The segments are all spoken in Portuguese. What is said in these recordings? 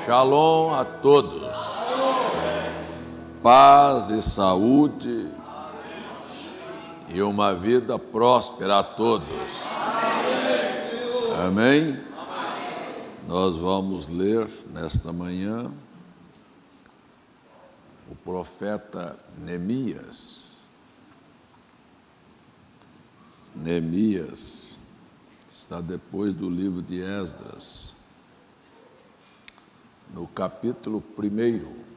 Shalom a todos. Paz e saúde e uma vida próspera a todos. Amém? Nós vamos ler nesta manhã o profeta Neemias. Neemias está depois do livro de Esdras, no capítulo 1.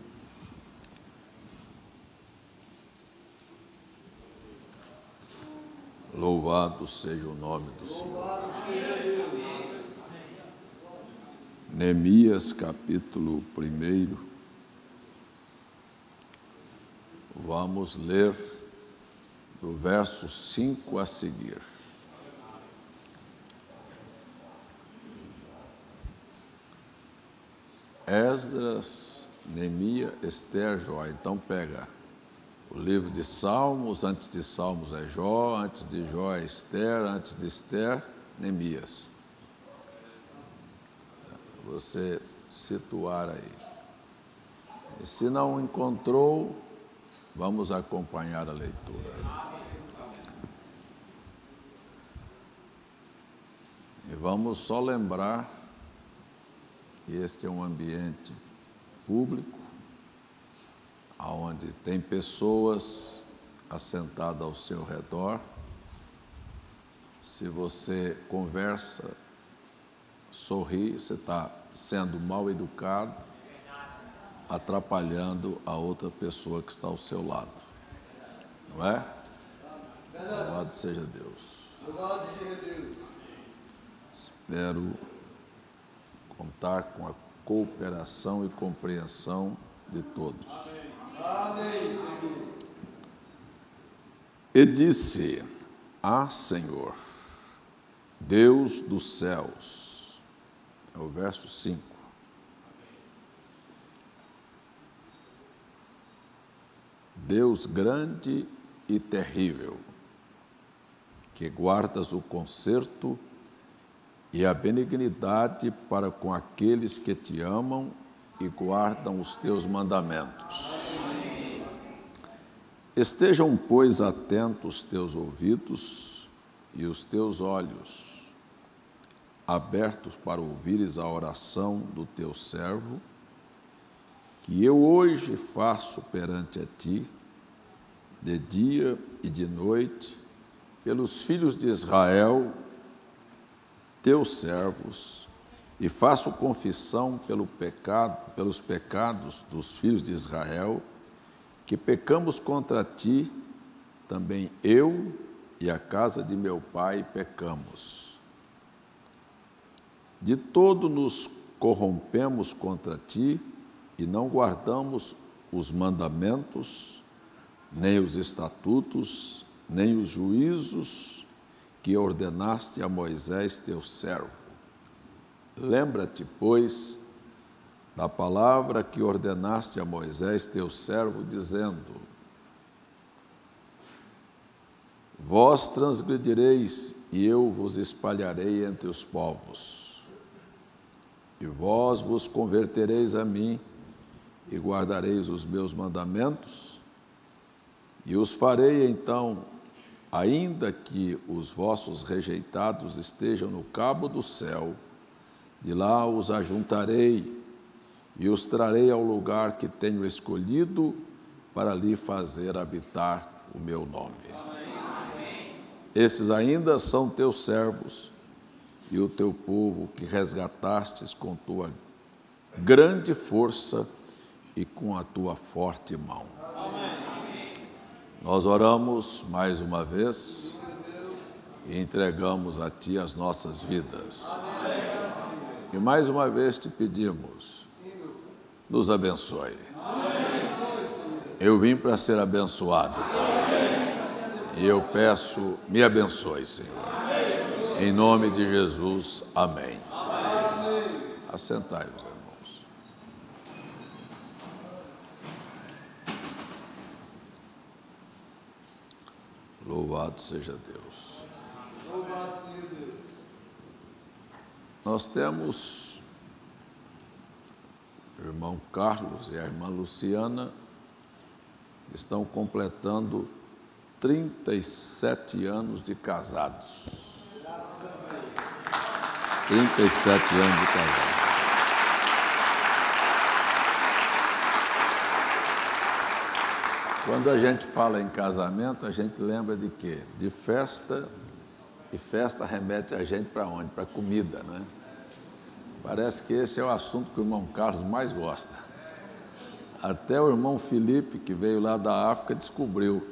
Louvado seja o nome do Senhor. Neemias, capítulo 1. Vamos ler do verso 5 a seguir. Esdras, Neemias, Ester, Jó. Então pega o livro de Salmos, antes de Salmos é Jó, antes de Jó é Ester, antes de Ester, Neemias. Você situar aí. E se não encontrou, vamos acompanhar a leitura. E vamos só lembrar que este é um ambiente público, onde tem pessoas assentadas ao seu redor. Se você conversa, sorri, você está sendo mal educado, atrapalhando a outra pessoa que está ao seu lado. Não é? Louvado seja Deus. Louvado seja Deus. Espero contar com a cooperação e compreensão de todos. Amém, Senhor. E disse: Ah, Senhor, Deus dos céus. É o verso 5. Deus grande e terrível, que guardas o conserto e a benignidade para com aqueles que te amam e guardam os teus mandamentos. Estejam, pois, atentos os teus ouvidos e os teus olhos, abertos para ouvires a oração do teu servo, que eu hoje faço perante a ti, de dia e de noite, pelos filhos de Israel, teus servos, e faço confissão pelos pecados dos filhos de Israel, que pecamos contra ti, também eu e a casa de meu pai pecamos. De todo nos corrompemos contra ti e não guardamos os mandamentos, nem os estatutos, nem os juízos que ordenaste a Moisés, teu servo. Lembra-te, pois, da palavra que ordenaste a Moisés, teu servo, dizendo: Vós transgredireis, e eu vos espalharei entre os povos. E vós vos convertereis a mim, e guardareis os meus mandamentos, e os farei então, ainda que os vossos rejeitados estejam no cabo do céu, de lá os ajuntarei e os trarei ao lugar que tenho escolhido para ali fazer habitar o meu nome. Amém. Esses ainda são teus servos e o teu povo que resgatastes com tua grande força e com a tua forte mão. Amém. Nós oramos mais uma vez e entregamos a ti as nossas vidas. Amém. E mais uma vez te pedimos, nos abençoe. Eu vim para ser abençoado. E eu peço, me abençoe, Senhor. Em nome de Jesus, amém. Assentai-vos, irmãos. Louvado seja Deus. Louvado seja Deus. Nós temos irmão Carlos e a irmã Luciana estão completando 37 anos de casados. 37 anos de casados. Quando a gente fala em casamento, a gente lembra de quê? De festa, e festa remete a gente para onde? Para comida, né? Parece que esse é o assunto que o irmão Carlos mais gosta. Até o irmão Felipe, que veio lá da África, descobriu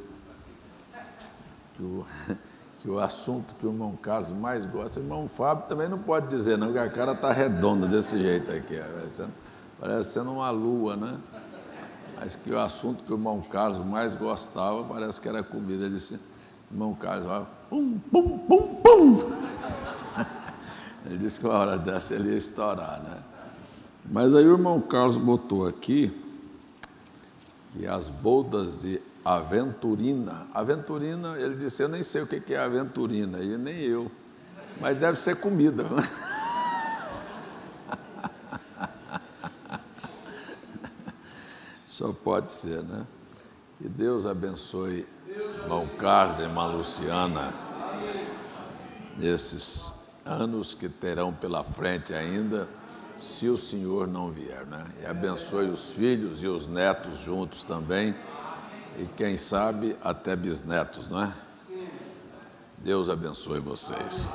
que o assunto que o irmão Carlos mais gosta, o irmão Fábio também não pode dizer não, porque a cara está redonda desse jeito aqui, parece sendo uma lua, né? Mas que o assunto que o irmão Carlos mais gostava, parece que era comida. Ele disse, irmão Carlos, ó, pum, pum, pum, pum. Ele disse que uma hora dessa ele ia estourar, né? Mas aí o irmão Carlos botou aqui que as bodas de Aventurina, ele disse, eu nem sei o que é Aventurina, e nem eu, mas deve ser comida. Só pode ser, né? Que Deus abençoe irmão Carlos e irmã Luciana nesses anos que terão pela frente ainda, se o Senhor não vier, né? E abençoe os filhos e os netos juntos também, e quem sabe até bisnetos, não é? Deus abençoe vocês.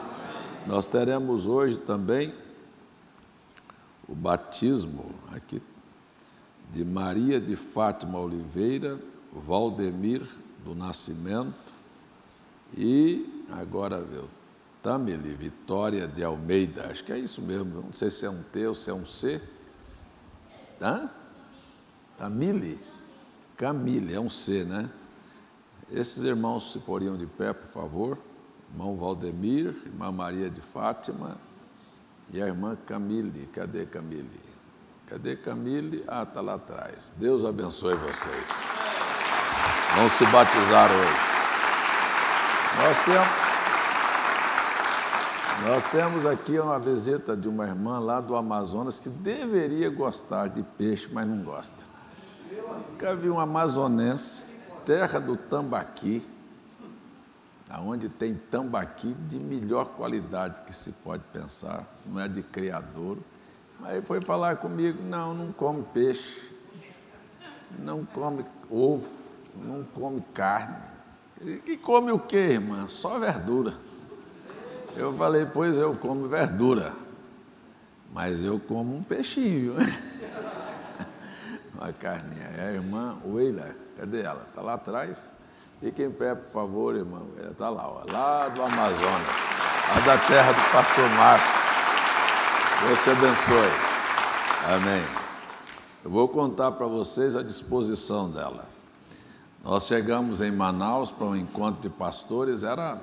Nós teremos hoje também o batismo aqui de Maria de Fátima Oliveira, Valdemir do Nascimento e, agora, Tamile Vitória de Almeida, acho que é isso mesmo, não sei se é um T ou se é um C. Tamile? Camille, é um C, né? Esses irmãos se poriam de pé, por favor. Irmão Valdemir, irmã Maria de Fátima e a irmã Camille. Cadê Camille? Cadê Camille? Ah, está lá atrás. Deus abençoe vocês. Vão se batizar hoje. Nós temos aqui uma visita de uma irmã lá do Amazonas que deveria gostar de peixe, mas não gosta. Nunca vi um amazonense, terra do tambaqui, onde tem tambaqui de melhor qualidade que se pode pensar, não é de criadouro. Aí foi falar comigo, não come peixe, não come ovo, não come carne. E come o quê, irmã? Só verdura. Eu falei, pois eu como verdura, mas eu como um peixinho, uma carninha. É a irmã Weila, cadê ela? Está lá atrás? Fique em pé, por favor, irmã. Ela está lá, ó, lá do Amazonas, lá da terra do pastor Márcio. Deus te abençoe. Amém. Eu vou contar para vocês a disposição dela. Nós chegamos em Manaus para um encontro de pastores, era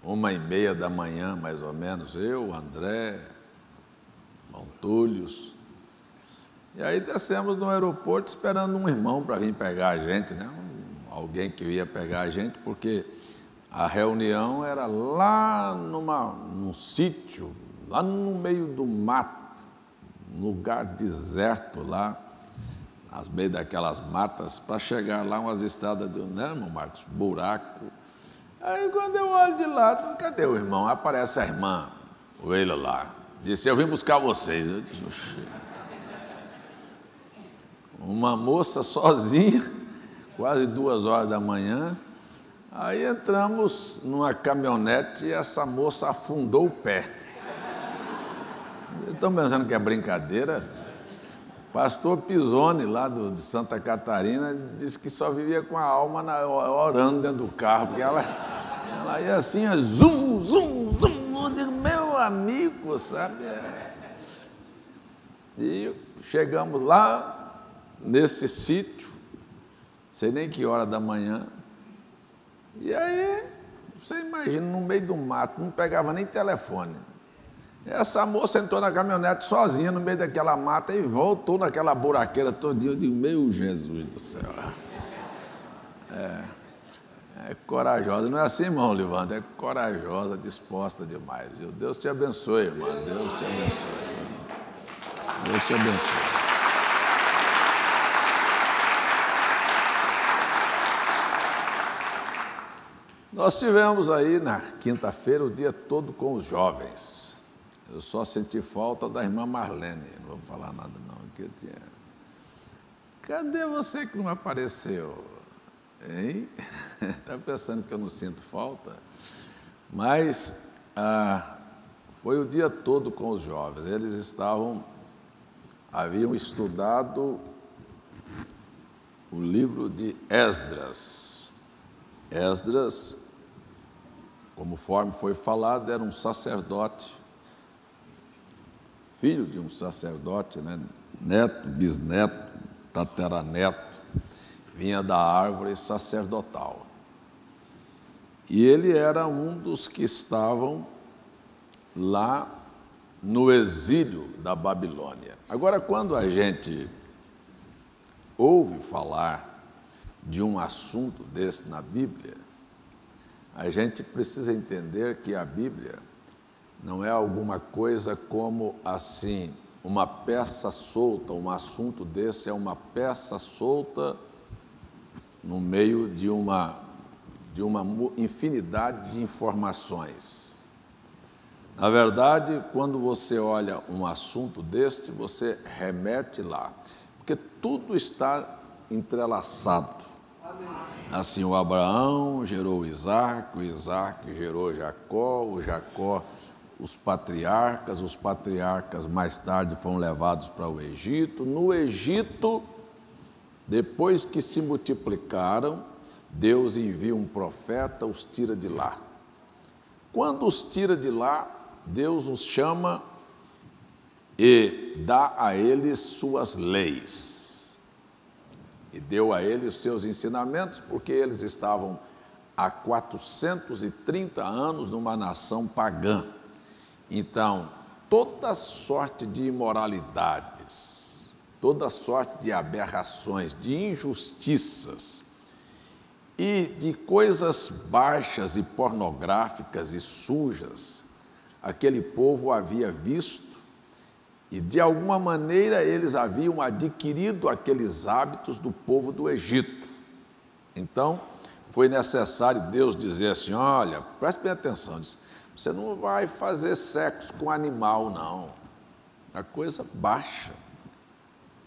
1h30 da manhã, mais ou menos, eu, André, irmão Túlio. E aí descemos no aeroporto esperando um irmão para vir pegar a gente, né? Alguém que ia pegar a gente, porque a reunião era lá num sítio, lá no meio do mato, um lugar deserto lá, no meio daquelas matas, para chegar lá umas estradas, né, irmão Marcos? Buraco. Aí quando eu olho de lado, cadê o irmão? Aparece a irmã, Weila lá. Disse, eu vim buscar vocês. Eu disse, oxê. Uma moça sozinha, quase 2h da manhã. Aí entramos numa caminhonete e essa moça afundou o pé. Vocês estão pensando que é brincadeira? Pastor Pisoni, lá de Santa Catarina, disse que só vivia com a alma orando dentro do carro, porque ela ia assim, zum, zum, zum, eu digo, meu amigo, sabe? E chegamos lá, nesse sítio, sei nem que hora da manhã, e aí, você imagina, no meio do mato, não pegava nem telefone. Essa moça entrou na caminhonete sozinha no meio daquela mata e voltou naquela buraqueira todinha. Eu digo, meu Jesus do céu. É corajosa. Não é assim, irmão Livandro? É corajosa, disposta demais. Viu? Deus te abençoe, irmã. Deus te abençoe. Deus te abençoe. Nós tivemos aí na quinta-feira o dia todo com os jovens. Eu só senti falta da irmã Marlene, não vou falar nada não, que eu tinha. Cadê você que não apareceu? Hein? Está pensando que eu não sinto falta? Mas foi o dia todo com os jovens. Eles haviam estudado o livro de Esdras. Esdras, conforme foi falado, era um sacerdote, filho de um sacerdote, né? Neto, bisneto, tataraneto, vinha da árvore sacerdotal. E ele era um dos que estavam lá no exílio da Babilônia. Agora, quando a gente ouve falar de um assunto desse na Bíblia, a gente precisa entender que a Bíblia não é alguma coisa como assim, uma peça solta, um assunto desse é uma peça solta no meio de uma infinidade de informações. Na verdade, quando você olha um assunto deste, você remete lá, porque tudo está entrelaçado. Assim, o Abraão gerou o Isaac gerou Jacó, o Jacó, os patriarcas mais tarde foram levados para o Egito. No Egito, depois que se multiplicaram, Deus envia um profeta, os tira de lá. Quando os tira de lá, Deus os chama e dá a eles suas leis. E deu a eles os seus ensinamentos, porque eles estavam há 430 anos numa nação pagã. Então, toda sorte de imoralidades, toda sorte de aberrações, de injustiças e de coisas baixas e pornográficas e sujas, aquele povo havia visto e, de alguma maneira, eles haviam adquirido aqueles hábitos do povo do Egito. Então, foi necessário Deus dizer assim, olha, preste bem atenção, você não vai fazer sexo com animal, não. Uma coisa baixa,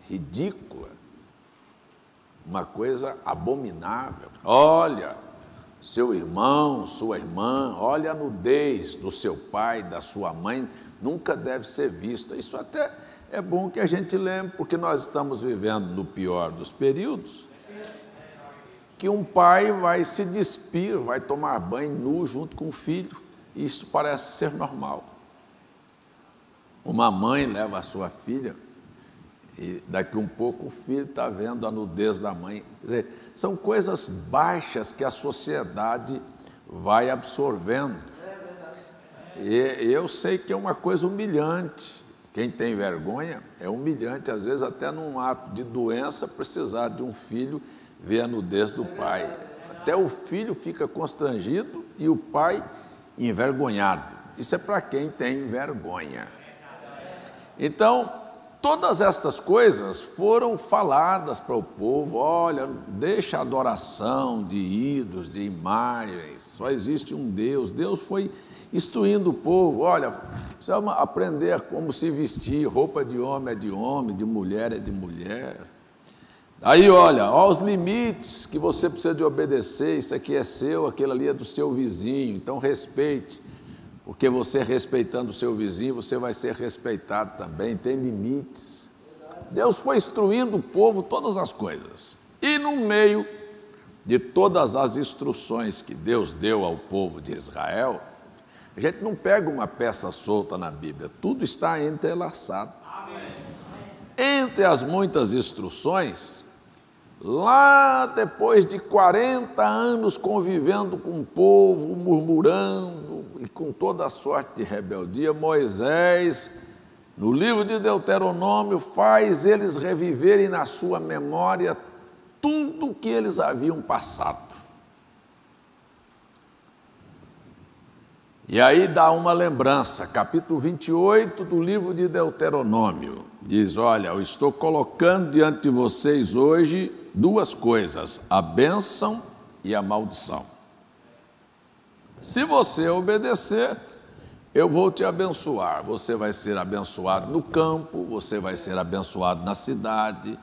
ridícula, uma coisa abominável. Olha, seu irmão, sua irmã, olha a nudez do seu pai, da sua mãe, nunca deve ser vista. Isso até é bom que a gente lembre, porque nós estamos vivendo no pior dos períodos, que um pai vai se despir, vai tomar banho nu junto com o filho. Isso parece ser normal. Uma mãe leva a sua filha e daqui um pouco o filho está vendo a nudez da mãe. Quer dizer, são coisas baixas que a sociedade vai absorvendo. E eu sei que é uma coisa humilhante. Quem tem vergonha é humilhante, às vezes até num ato de doença, precisar de um filho ver a nudez do pai. Até o filho fica constrangido e o pai envergonhado. Isso é para quem tem vergonha. Então, todas estas coisas foram faladas para o povo, olha, deixa a adoração de ídolos, de imagens, só existe um Deus. Deus foi instruindo o povo, olha, precisa aprender como se vestir, roupa de homem é de homem, de mulher é de mulher. Aí, olha os limites que você precisa de obedecer, isso aqui é seu, aquele ali é do seu vizinho, então respeite, porque você respeitando o seu vizinho, você vai ser respeitado também, tem limites. Deus foi instruindo o povo todas as coisas, e no meio de todas as instruções que Deus deu ao povo de Israel, a gente não pega uma peça solta na Bíblia, tudo está entrelaçado. Entre as muitas instruções, lá depois de 40 anos convivendo com o povo, murmurando e com toda a sorte de rebeldia, Moisés, no livro de Deuteronômio, faz eles reviverem na sua memória tudo o que eles haviam passado. E aí dá uma lembrança, capítulo 28 do livro de Deuteronômio, diz, olha, eu estou colocando diante de vocês hoje duas coisas, a bênção e a maldição. Se você obedecer, eu vou te abençoar. Você vai ser abençoado no campo, você vai ser abençoado na cidade,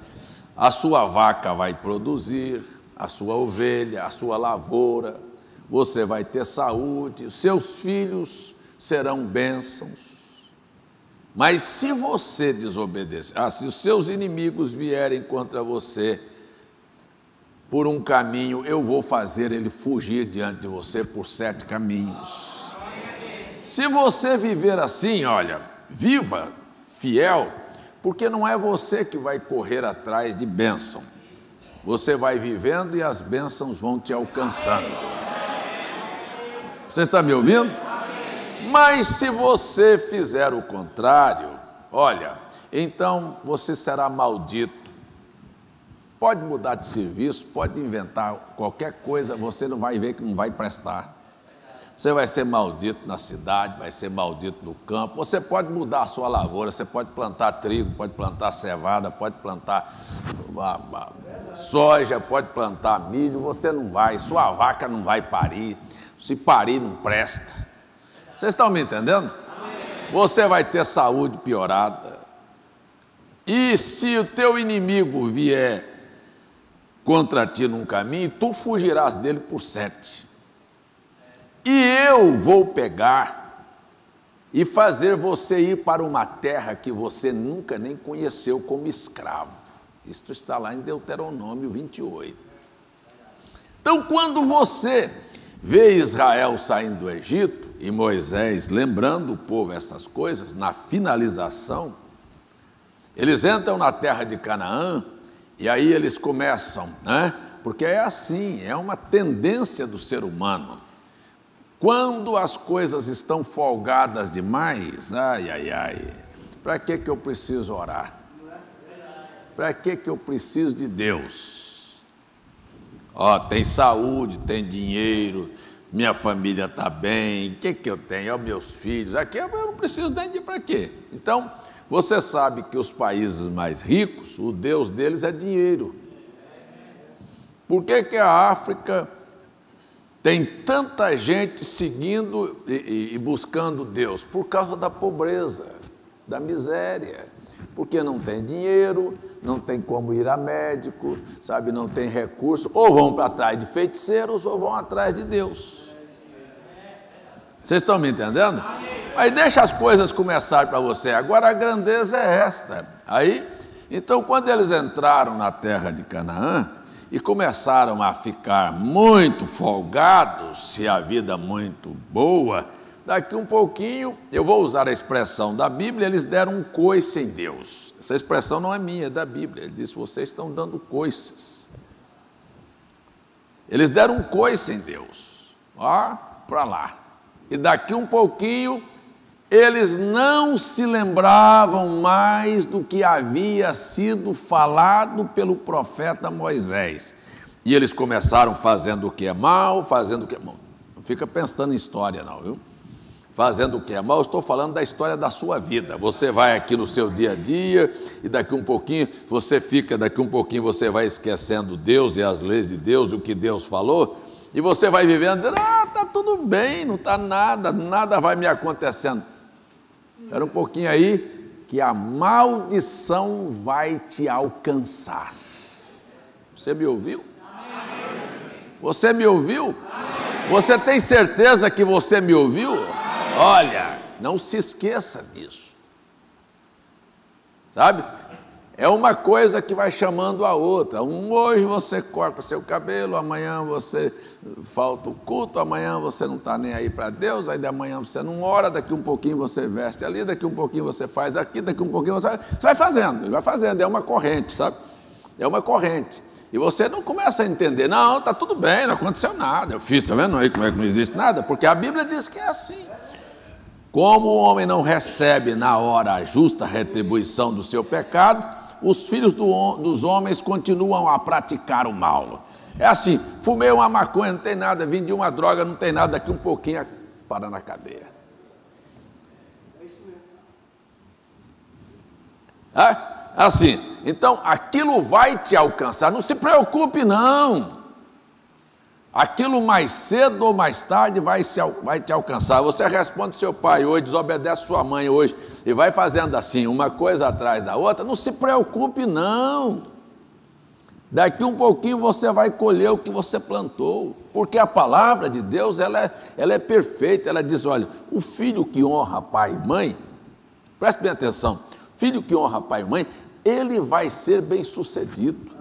a sua vaca vai produzir, a sua ovelha, a sua lavoura, você vai ter saúde, os seus filhos serão bênçãos. Mas se você desobedecer, se os seus inimigos vierem contra você por um caminho, eu vou fazer ele fugir diante de você por 7 caminhos. Se você viver assim, olha, viva fiel, porque não é você que vai correr atrás de bênção. Você vai vivendo e as bênçãos vão te alcançando. Você está me ouvindo? Mas se você fizer o contrário, olha, então você será maldito. Pode mudar de serviço, pode inventar qualquer coisa, você não vai ver que não vai prestar. Você vai ser maldito na cidade, vai ser maldito no campo. Você pode mudar a sua lavoura, você pode plantar trigo, pode plantar cevada, pode plantar soja, pode plantar milho, você não vai, sua vaca não vai parir, se parir não presta. Vocês estão me entendendo? Você vai ter saúde piorada. E se o teu inimigo vier contra ti num caminho, tu fugirás dele por 7. E eu vou pegar e fazer você ir para uma terra que você nunca nem conheceu como escravo. Isto está lá em Deuteronômio 28. Então, quando você vê Israel saindo do Egito e Moisés lembrando o povo estas coisas, na finalização, eles entram na terra de Canaã e aí eles começam, porque é assim, é uma tendência do ser humano. Quando as coisas estão folgadas demais, para que eu preciso orar? Para que eu preciso de Deus? Tem saúde, tem dinheiro, minha família está bem, o que eu tenho? Meus filhos, aqui eu não preciso nem de para quê? Então, você sabe que os países mais ricos, o Deus deles é dinheiro. Por que a África tem tanta gente seguindo e buscando Deus? Por causa da pobreza, da miséria. Porque não tem dinheiro, não tem como ir a médico, não tem recurso, ou vão para trás de feiticeiros ou vão atrás de Deus. Vocês estão me entendendo? Mas deixa as coisas começarem para você. Agora a grandeza é esta. Então, quando eles entraram na terra de Canaã e começaram a ficar muito folgados, se a vida muito boa, daqui um pouquinho, eu vou usar a expressão da Bíblia, eles deram um coice em Deus. Essa expressão não é minha, é da Bíblia. Ele disse, vocês estão dando coices. Eles deram um coice em Deus. Para lá. E daqui um pouquinho, eles não se lembravam mais do que havia sido falado pelo profeta Moisés. E eles começaram fazendo o que é mal, fazendo o que é mal. Não fica pensando em história não, viu? Fazendo o que é mal, eu estou falando da história da sua vida. Você vai aqui no seu dia a dia e daqui um pouquinho você vai esquecendo Deus e as leis de Deus, o que Deus falou, e você vai vivendo dizendo, está tudo bem, não está nada vai me acontecendo. Espera um pouquinho aí, que a maldição vai te alcançar. Você me ouviu? Você me ouviu? Você tem certeza que você me ouviu? Olha, não se esqueça disso. Sabe? É uma coisa que vai chamando a outra. Hoje você corta seu cabelo, amanhã você falta o culto, amanhã você não está nem aí para Deus, aí de amanhã você não ora, daqui um pouquinho você veste ali, daqui um pouquinho você faz aqui, daqui um pouquinho você vai fazendo, é uma corrente, sabe? É uma corrente. E você não começa a entender, não, está tudo bem, não aconteceu nada, eu fiz, está vendo aí como é que não existe nada? Porque a Bíblia diz que é assim. Como o homem não recebe na hora a justa retribuição do seu pecado, os filhos dos homens continuam a praticar o mal. É assim, fumei uma maconha, não tem nada, vendi uma droga, não tem nada, daqui um pouquinho para na cadeia. Assim, então aquilo vai te alcançar, não se preocupe não. aquilo mais cedo ou mais tarde vai te alcançar. Você responde seu pai hoje, desobedece sua mãe hoje, e vai fazendo assim, uma coisa atrás da outra, não se preocupe não. Daqui um pouquinho você vai colher o que você plantou, porque a palavra de Deus, ela é perfeita. Ela diz, olha, o filho que honra pai e mãe, preste bem atenção, filho que honra pai e mãe, ele vai ser bem sucedido.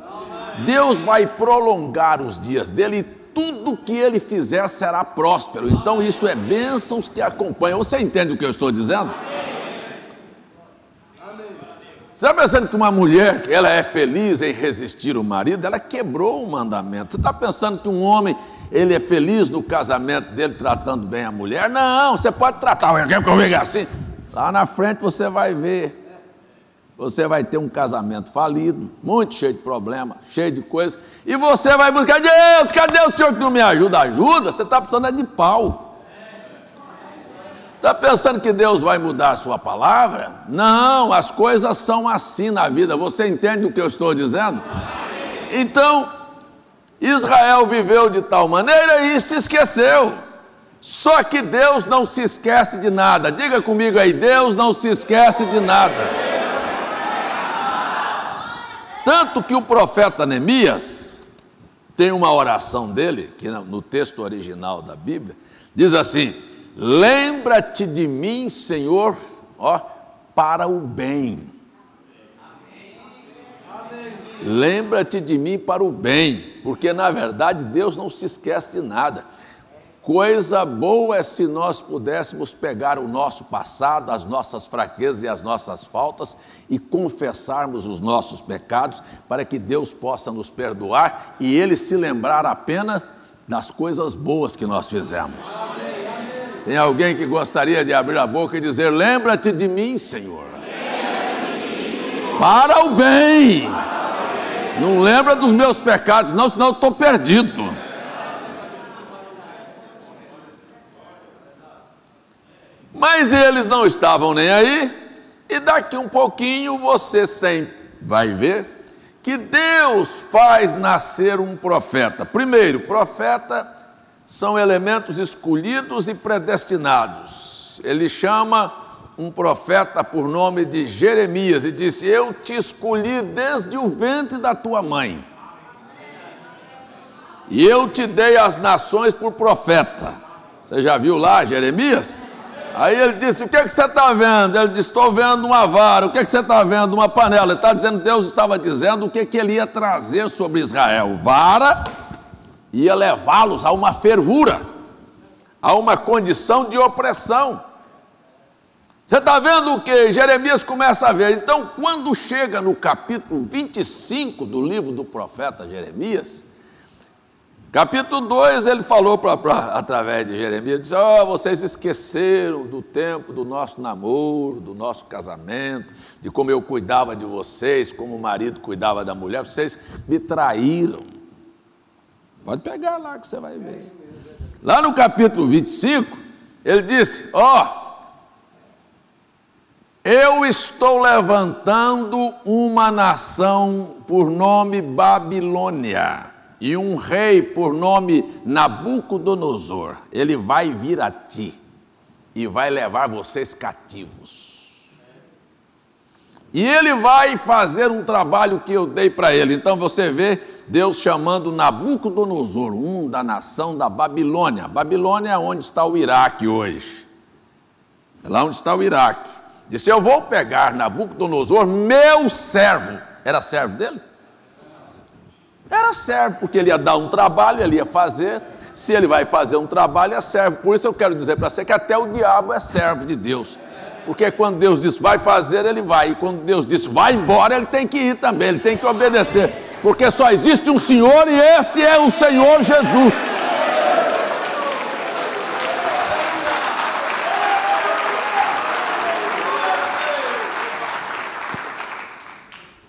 Deus vai prolongar os dias dele e tudo que ele fizer será próspero. Então isto é bênçãos que acompanham. Você entende o que eu estou dizendo? Você está pensando que uma mulher, ela é feliz em resistir ao marido? Ela quebrou o mandamento. Você está pensando que um homem, ele é feliz no casamento dele tratando bem a mulher? Não, você pode tratar, quer comigo assim? Lá na frente você vai ver. Você vai ter um casamento falido, muito cheio de problema, cheio de coisas, e você vai buscar, Deus, cadê o Senhor que não me ajuda? Ajuda, você está precisando de pau. Está pensando que Deus vai mudar a sua palavra? Não, as coisas são assim na vida. Você entende o que eu estou dizendo? Então, Israel viveu de tal maneira e se esqueceu. Só que Deus não se esquece de nada. Diga comigo aí, Deus não se esquece de nada. Tanto que o profeta Neemias tem uma oração dele, que no texto original da Bíblia, diz assim, lembra-te de mim, Senhor, para o bem. Lembra-te de mim para o bem, porque na verdade Deus não se esquece de nada. Coisa boa é se nós pudéssemos pegar o nosso passado, as nossas fraquezas e as nossas faltas e confessarmos os nossos pecados para que Deus possa nos perdoar e Ele se lembrar apenas das coisas boas que nós fizemos. Tem alguém que gostaria de abrir a boca e dizer, lembra-te de mim, Senhor, para o bem. Não lembra dos meus pecados, não, senão eu estou perdido. Mas eles não estavam nem aí, e daqui um pouquinho você sempre vai ver que Deus faz nascer um profeta. Primeiro, profeta são elementos escolhidos e predestinados. Ele chama um profeta por nome de Jeremias e disse, eu te escolhi desde o ventre da tua mãe, e eu te dei as nações por profeta. Você já viu lá Jeremias? Aí ele disse, o que você está vendo? Ele disse, estou vendo uma vara. O que você está vendo? Uma panela. Ele está dizendo, Deus estava dizendo o que ele ia trazer sobre Israel. Vara ia levá-los a uma fervura, a uma condição de opressão. Você está vendo o que? Jeremias começa a ver. Então, quando chega no capítulo 25 do livro do profeta Jeremias, capítulo 2, ele falou através de Jeremias, disse, vocês esqueceram do tempo do nosso namoro, do nosso casamento, de como eu cuidava de vocês, como o marido cuidava da mulher, vocês me traíram. Pode pegar lá que você vai ver. Lá no capítulo 25, ele disse, eu estou levantando uma nação por nome Babilônia, e um rei por nome Nabucodonosor. Ele vai vir a ti e vai levar vocês cativos. E ele vai fazer um trabalho que eu dei para ele. Então você vê Deus chamando Nabucodonosor, da nação da Babilônia. Babilônia é onde está o Iraque hoje. É lá onde está o Iraque. Disse, eu vou pegar Nabucodonosor, meu servo. Era servo dele? Era servo, porque ele ia dar um trabalho, ele ia fazer. Se ele vai fazer um trabalho, é servo. Por isso eu quero dizer para você que até o diabo é servo de Deus. Porque quando Deus diz vai fazer, ele vai. E quando Deus diz vai embora, ele tem que ir também, ele tem que obedecer. Porque só existe um Senhor e este é o Senhor Jesus.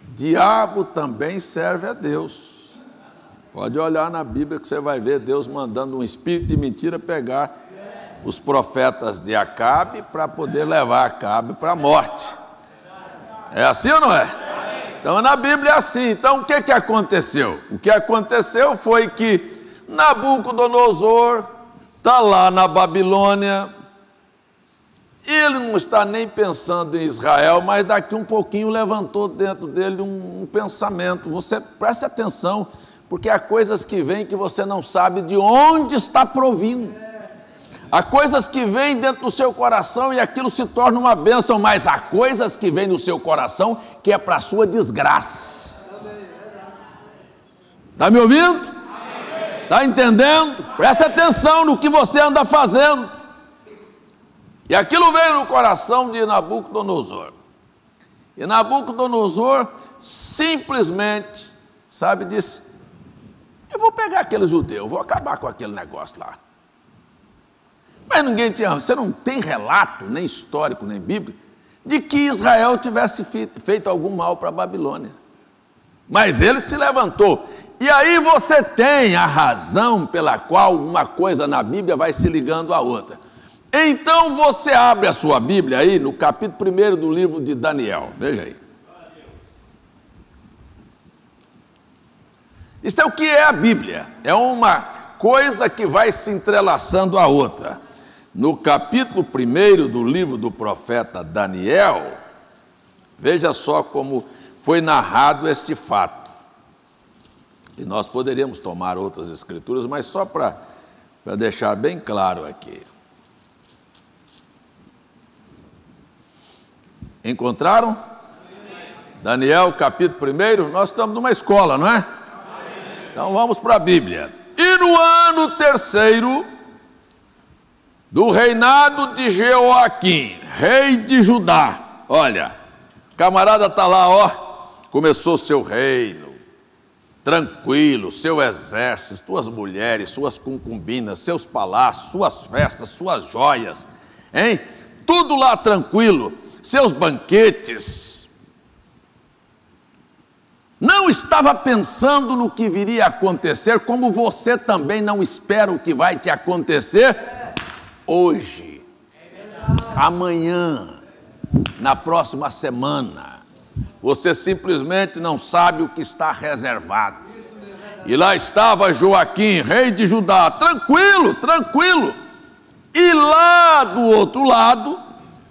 Diabo também serve a Deus. Pode olhar na Bíblia que você vai ver Deus mandando um espírito de mentira pegar os profetas de Acabe para poder levar Acabe para a morte. É assim ou não é? Então na Bíblia é assim. Então o que aconteceu? O que aconteceu foi que Nabucodonosor está lá na Babilônia, ele não está nem pensando em Israel, mas daqui um pouquinho levantou dentro dele um pensamento. Você preste atenção, porque há coisas que vêm que você não sabe de onde está provindo. Há coisas que vêm dentro do seu coração e aquilo se torna uma bênção, mas há coisas que vêm no seu coração que é para a sua desgraça. Está me ouvindo? Está entendendo? Preste atenção no que você anda fazendo. E aquilo veio no coração de Nabucodonosor. E Nabucodonosor simplesmente, disse: eu vou pegar aquele judeu, vou acabar com aquele negócio lá. Mas você não tem relato, nem histórico, nem bíblico, de que Israel tivesse feito algum mal para a Babilônia. Mas ele se levantou. E aí você tem a razão pela qual uma coisa na Bíblia vai se ligando à outra. Então você abre a sua Bíblia aí no capítulo 1 do livro de Daniel. Veja aí. Isso é o que é a Bíblia. É uma coisa que vai se entrelaçando à outra. No capítulo 1 do livro do profeta Daniel, veja só como foi narrado este fato. E nós poderíamos tomar outras escrituras, mas só para deixar bem claro aqui. Encontraram? Amém. Daniel, capítulo 1, nós estamos numa escola, não é? Amém. Então vamos para a Bíblia. E no ano 3º do reinado de Jeoaquim, rei de Judá, olha, o camarada está lá, ó, começou seu reino, tranquilo, seu exército, suas mulheres, suas concubinas, seus palácios, suas festas, suas joias, hein? Tudo lá tranquilo. Seus banquetes, não estava pensando no que viria a acontecer, como você também não espera o que vai te acontecer hoje, amanhã, na próxima semana. Você simplesmente não sabe o que está reservado. E lá estava Joaquim, rei de Judá, tranquilo, tranquilo. E lá do outro lado,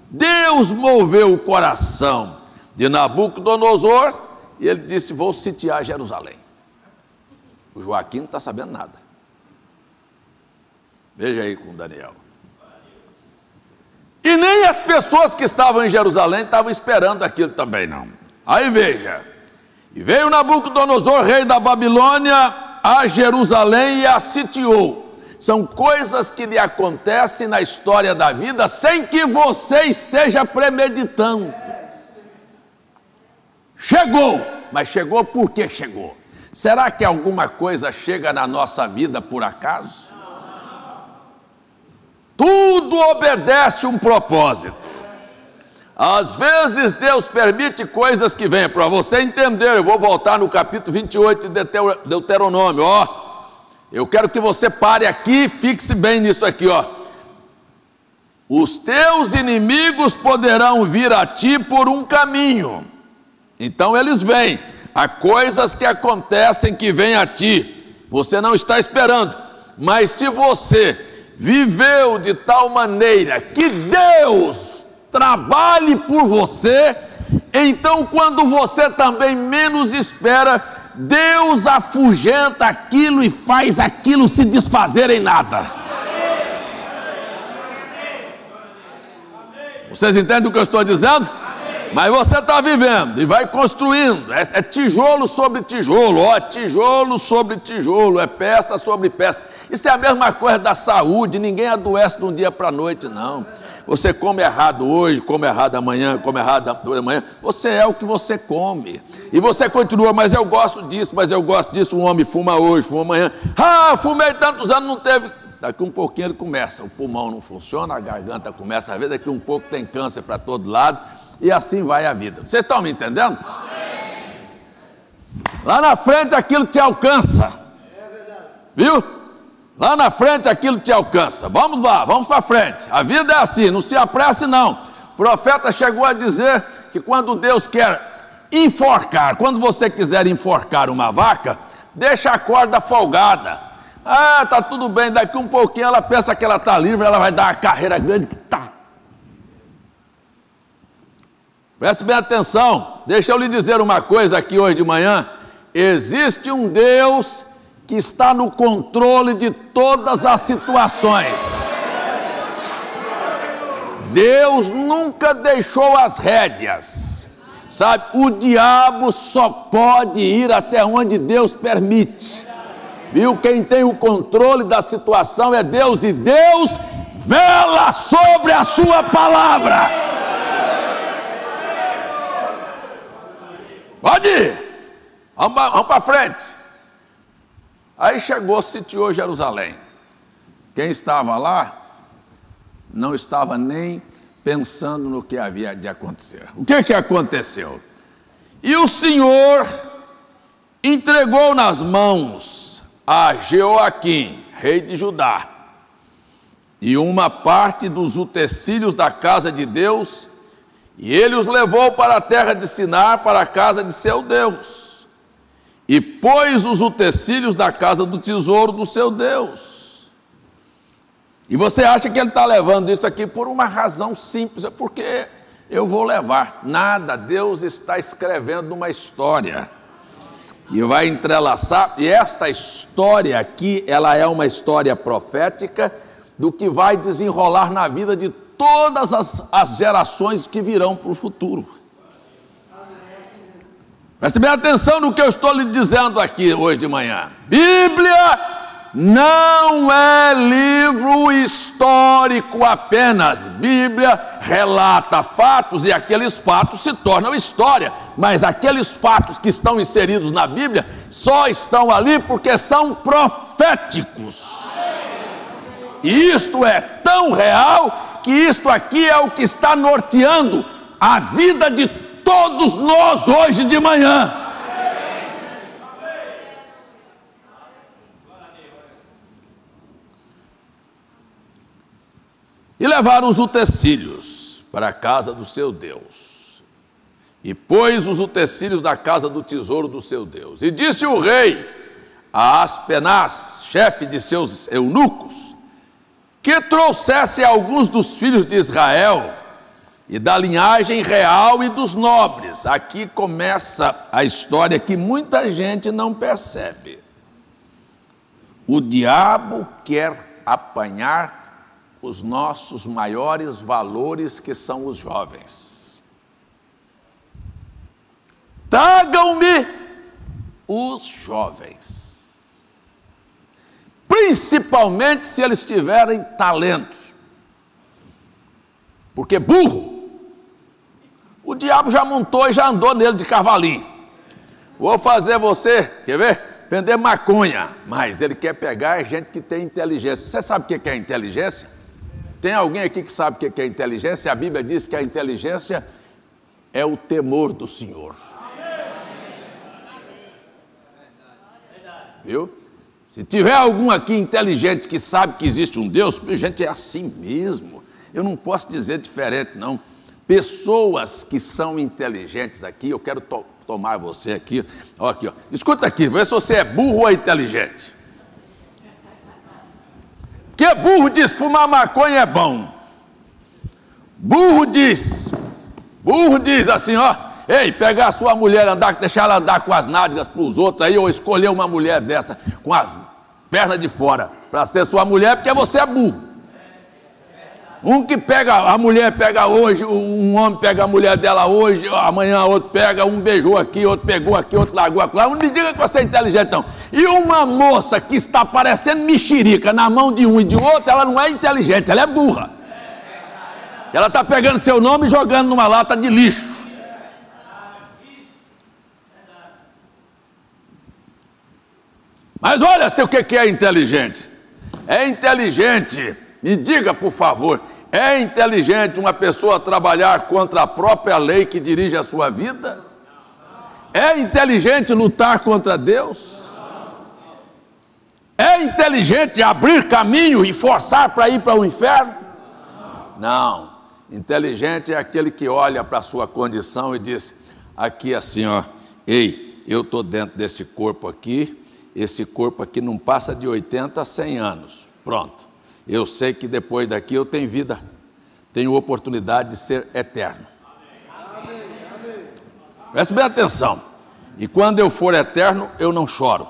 Deus moveu o coração de Nabucodonosor e ele disse: vou sitiar Jerusalém. O Joaquim não está sabendo nada. Veja aí com Daniel. E nem as pessoas que estavam em Jerusalém estavam esperando aquilo também, não. Aí veja: e veio Nabucodonosor, rei da Babilônia, a Jerusalém e a sitiou. São coisas que lhe acontecem na história da vida sem que você esteja premeditando. Chegou, mas chegou por que chegou? Será que alguma coisa chega na nossa vida por acaso? Tudo obedece um propósito. Às vezes Deus permite coisas que venham para você entender. Eu vou voltar no capítulo 28 de Deuteronômio, ó. Eu quero que você pare aqui e fixe bem nisso aqui, ó. Os teus inimigos poderão vir a ti por um caminho. Então eles vêm. Há coisas que acontecem que vêm a ti. Você não está esperando. Mas se você viveu de tal maneira que Deus trabalhe por você, então quando você também menos espera, Deus afugenta aquilo e faz aquilo se desfazer em nada. Vocês entendem o que eu estou dizendo? Mas você está vivendo e vai construindo, é tijolo sobre tijolo, ó, tijolo sobre tijolo, é peça sobre peça. Isso é a mesma coisa da saúde, ninguém adoece de um dia para a noite, não. Você come errado hoje, come errado amanhã, come errado amanhã, você é o que você come. E você continua, mas eu gosto disso, um homem fuma hoje, fuma amanhã. Ah, fumei tantos anos, não teve. Daqui um pouquinho ele começa, o pulmão não funciona, a garganta começa a ver, daqui um pouco tem câncer para todo lado, e assim vai a vida. Vocês estão me entendendo? Lá na frente aquilo te alcança. Viu? Lá na frente aquilo te alcança. Vamos lá, vamos para frente. A vida é assim, não se apresse não. O profeta chegou a dizer que quando Deus quer enforcar, quando você quiser enforcar uma vaca, deixa a corda folgada, Ah, tá tudo bem, daqui um pouquinho ela pensa que ela está livre, ela vai dar uma carreira grande. Tá. Preste bem atenção, deixa eu lhe dizer uma coisa aqui hoje de manhã. Existe um Deus que está no controle de todas as situações. Deus nunca deixou as rédeas, sabe? O diabo só pode ir até onde Deus permite. Viu? Quem tem o controle da situação é Deus, e Deus vela sobre a sua palavra. Pode ir. Vamos para frente. Aí chegou, sitiou Jerusalém. Quem estava lá não estava nem pensando no que havia de acontecer. O que aconteceu? E o Senhor entregou nas mãos a Jeoaquim, rei de Judá, e uma parte dos utensílios da casa de Deus, e ele os levou para a terra de Sinar, para a casa de seu Deus, e pôs os utensílios da casa do tesouro do seu Deus. E você acha que ele está levando isso aqui por uma razão simples, é porque eu vou levar. Nada, Deus está escrevendo uma história e vai entrelaçar, e esta história aqui, ela é uma história profética do que vai desenrolar na vida de todas as gerações que virão para o futuro. Preste bem atenção no que eu estou lhe dizendo aqui hoje de manhã. Bíblia não é livro histórico apenas. Bíblia relata fatos e aqueles fatos se tornam história. Mas aqueles fatos que estão inseridos na Bíblia só estão ali porque são proféticos. E isto é tão real que isto aqui é o que está norteando a vida de todos nós hoje de manhã. E levaram os utensílios para a casa do seu Deus, e pôs os utensílios da casa do tesouro do seu Deus. E disse o rei a Aspenaz, chefe de seus eunucos, que trouxesse alguns dos filhos de Israel, e da linhagem real e dos nobres. Aqui começa a história que muita gente não percebe. O diabo quer apanhar os nossos maiores valores, que são os jovens. Tragam-me os jovens, principalmente se eles tiverem talentos, porque burro, o diabo já montou e já andou nele de cavalinho. Vou fazer você, quer ver? Vender maconha, mas ele quer pegar gente que tem inteligência. Você sabe o que é inteligência? Tem alguém aqui que sabe o que é inteligência? A Bíblia diz que a inteligência é o temor do Senhor. Viu? Se tiver algum aqui inteligente que sabe que existe um Deus, gente, é assim mesmo. Eu não posso dizer diferente, não. Pessoas que são inteligentes aqui, eu quero tomar você aqui, ó, aqui, ó. Escuta aqui, vê se você é burro ou inteligente. Porque burro diz fumar maconha é bom. Burro diz assim, ó, ei, pegar a sua mulher, deixar ela andar com as nádegas para os outros aí, ou escolher uma mulher dessa com as pernas de fora para ser sua mulher, porque você é burro. Um que pega, a mulher pega hoje, um homem pega a mulher dela hoje, amanhã outro pega, um beijou aqui, outro pegou aqui, outro largou aqui. Não me diga que você é inteligente, não. E uma moça que está parecendo mexerica na mão de um e de outro, ela não é inteligente, ela é burra. Ela está pegando seu nome e jogando numa lata de lixo. Mas olha o que é inteligente. É inteligente, me diga por favor, é inteligente uma pessoa trabalhar contra a própria lei que dirige a sua vida? É inteligente lutar contra Deus? É inteligente abrir caminho e forçar para ir para o inferno? Não. Inteligente é aquele que olha para a sua condição e diz, aqui assim, ó, ei, eu estou dentro desse corpo aqui, esse corpo aqui não passa de 80 a 100 anos. Pronto. Eu sei que depois daqui eu tenho vida, tenho oportunidade de ser eterno. Preste bem atenção. E quando eu for eterno, eu não choro,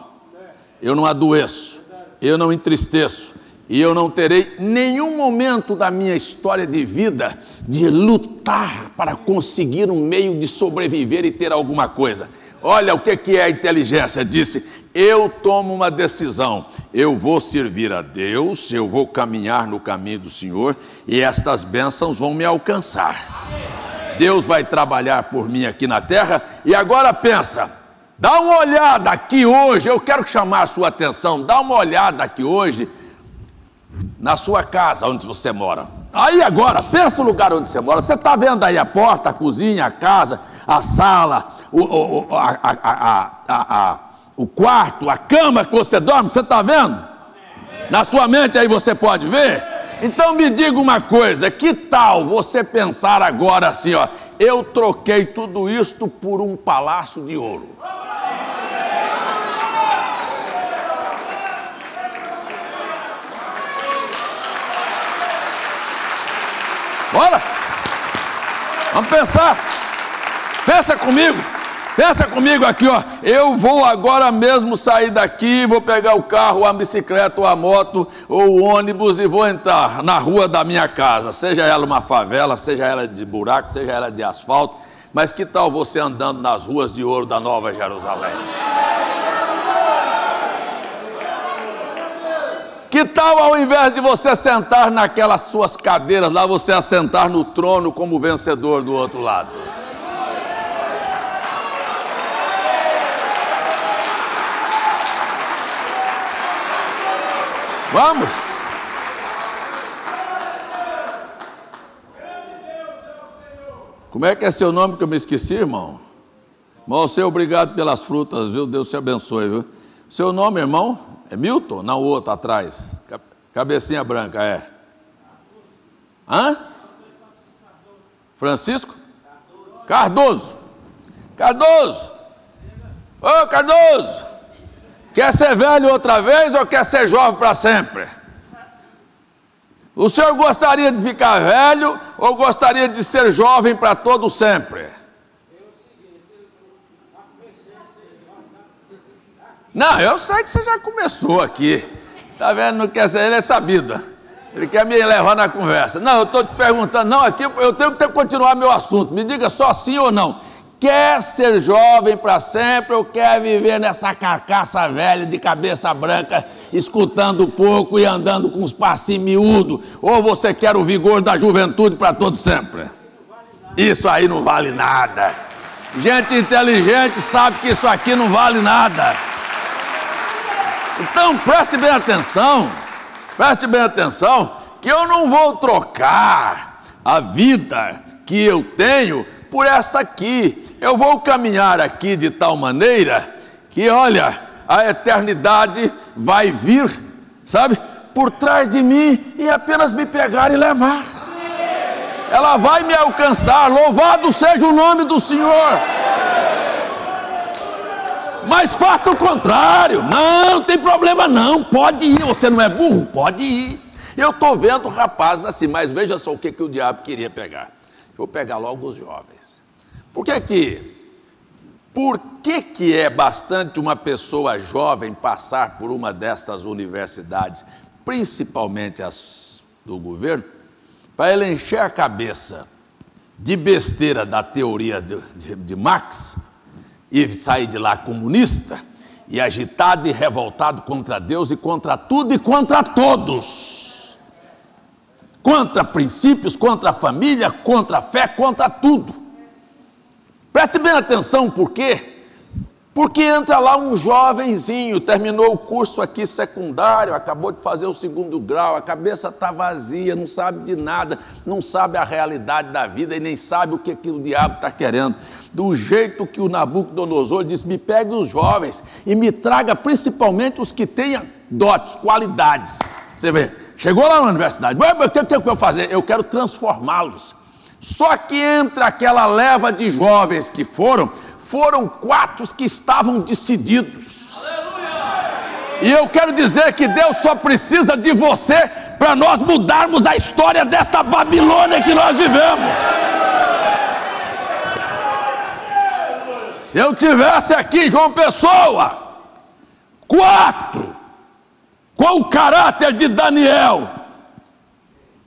eu não adoeço, eu não entristeço, e eu não terei nenhum momento da minha história de vida de lutar para conseguir um meio de sobreviver e ter alguma coisa. Olha o que é a inteligência. Disse: eu tomo uma decisão, eu vou servir a Deus, eu vou caminhar no caminho do Senhor e estas bênçãos vão me alcançar. Deus vai trabalhar por mim aqui na terra. E agora pensa, dá uma olhada aqui hoje, eu quero chamar a sua atenção, dá uma olhada aqui hoje na sua casa onde você mora. Aí agora, pensa no lugar onde você mora. Você está vendo aí a porta, a cozinha, a casa, a sala, o quarto, a cama que você dorme, você está vendo? Na sua mente aí você pode ver? Então me diga uma coisa, que tal você pensar agora assim, ó, eu troquei tudo isto por um palácio de ouro. Bora! Vamos pensar! Pensa comigo aqui, ó. Eu vou agora mesmo sair daqui, vou pegar o carro, a bicicleta, ou a moto, ou o ônibus e vou entrar na rua da minha casa. Seja ela uma favela, seja ela de buraco, seja ela de asfalto. Mas que tal você andando nas ruas de ouro da Nova Jerusalém? Que tal, ao invés de você sentar naquelas suas cadeiras lá, você assentar no trono como vencedor do outro lado? Vamos! Como é que é seu nome que eu me esqueci, irmão? Irmão, você, obrigado pelas frutas, viu? Deus te abençoe, viu? Seu nome, irmão? É Milton? Não, o outro atrás. Cabecinha branca, é. Hã? Francisco? Cardoso. Cardoso. Ô, Cardoso. Quer ser velho outra vez ou quer ser jovem para sempre? O senhor gostaria de ficar velho ou gostaria de ser jovem para todo sempre? Não, eu sei que você já começou aqui. Tá vendo? Não quer ser, ele é sabido. Ele quer me levar na conversa. Não, eu estou te perguntando, não, aqui eu tenho que continuar meu assunto. Me diga só sim ou não. Quer ser jovem para sempre ou quer viver nessa carcaça velha de cabeça branca, escutando pouco e andando com os passinhos miúdos? Ou você quer o vigor da juventude para todo sempre? Isso aí não vale nada. Gente inteligente sabe que isso aqui não vale nada. Então preste bem atenção, que eu não vou trocar a vida que eu tenho por esta aqui. Eu vou caminhar aqui de tal maneira que, olha, a eternidade vai vir, sabe, por trás de mim e apenas me pegar e levar. Ela vai me alcançar, louvado seja o nome do Senhor. Mas faça o contrário. Não tem problema não, pode ir. Você não é burro? Pode ir. Eu estou vendo rapazes assim, mas veja só o que o diabo queria pegar. Vou pegar logo os jovens. Por que é bastante uma pessoa jovem passar por uma destas universidades, principalmente as do governo, para ele encher a cabeça de besteira da teoria de Marx, e sair de lá comunista, e agitado e revoltado contra Deus e contra tudo e contra todos. Contra princípios, contra a família, contra a fé, contra tudo. Preste bem atenção, por quê? Porque entra lá um jovenzinho, terminou o curso aqui secundário, acabou de fazer o 2º grau, a cabeça está vazia, não sabe de nada, não sabe a realidade da vida e nem sabe o que o diabo está querendo. Do jeito que o Nabucodonosor disse, me pegue os jovens e me traga principalmente os que tenham dotes, qualidades. Você vê, chegou lá na universidade, o que eu vou fazer? Eu quero transformá-los. Só que entre aquela leva de jovens que foram 4 que estavam decididos. Aleluia! E eu quero dizer que Deus só precisa de você para nós mudarmos a história desta Babilônia que nós vivemos. Se eu tivesse aqui João Pessoa, 4, com o caráter de Daniel,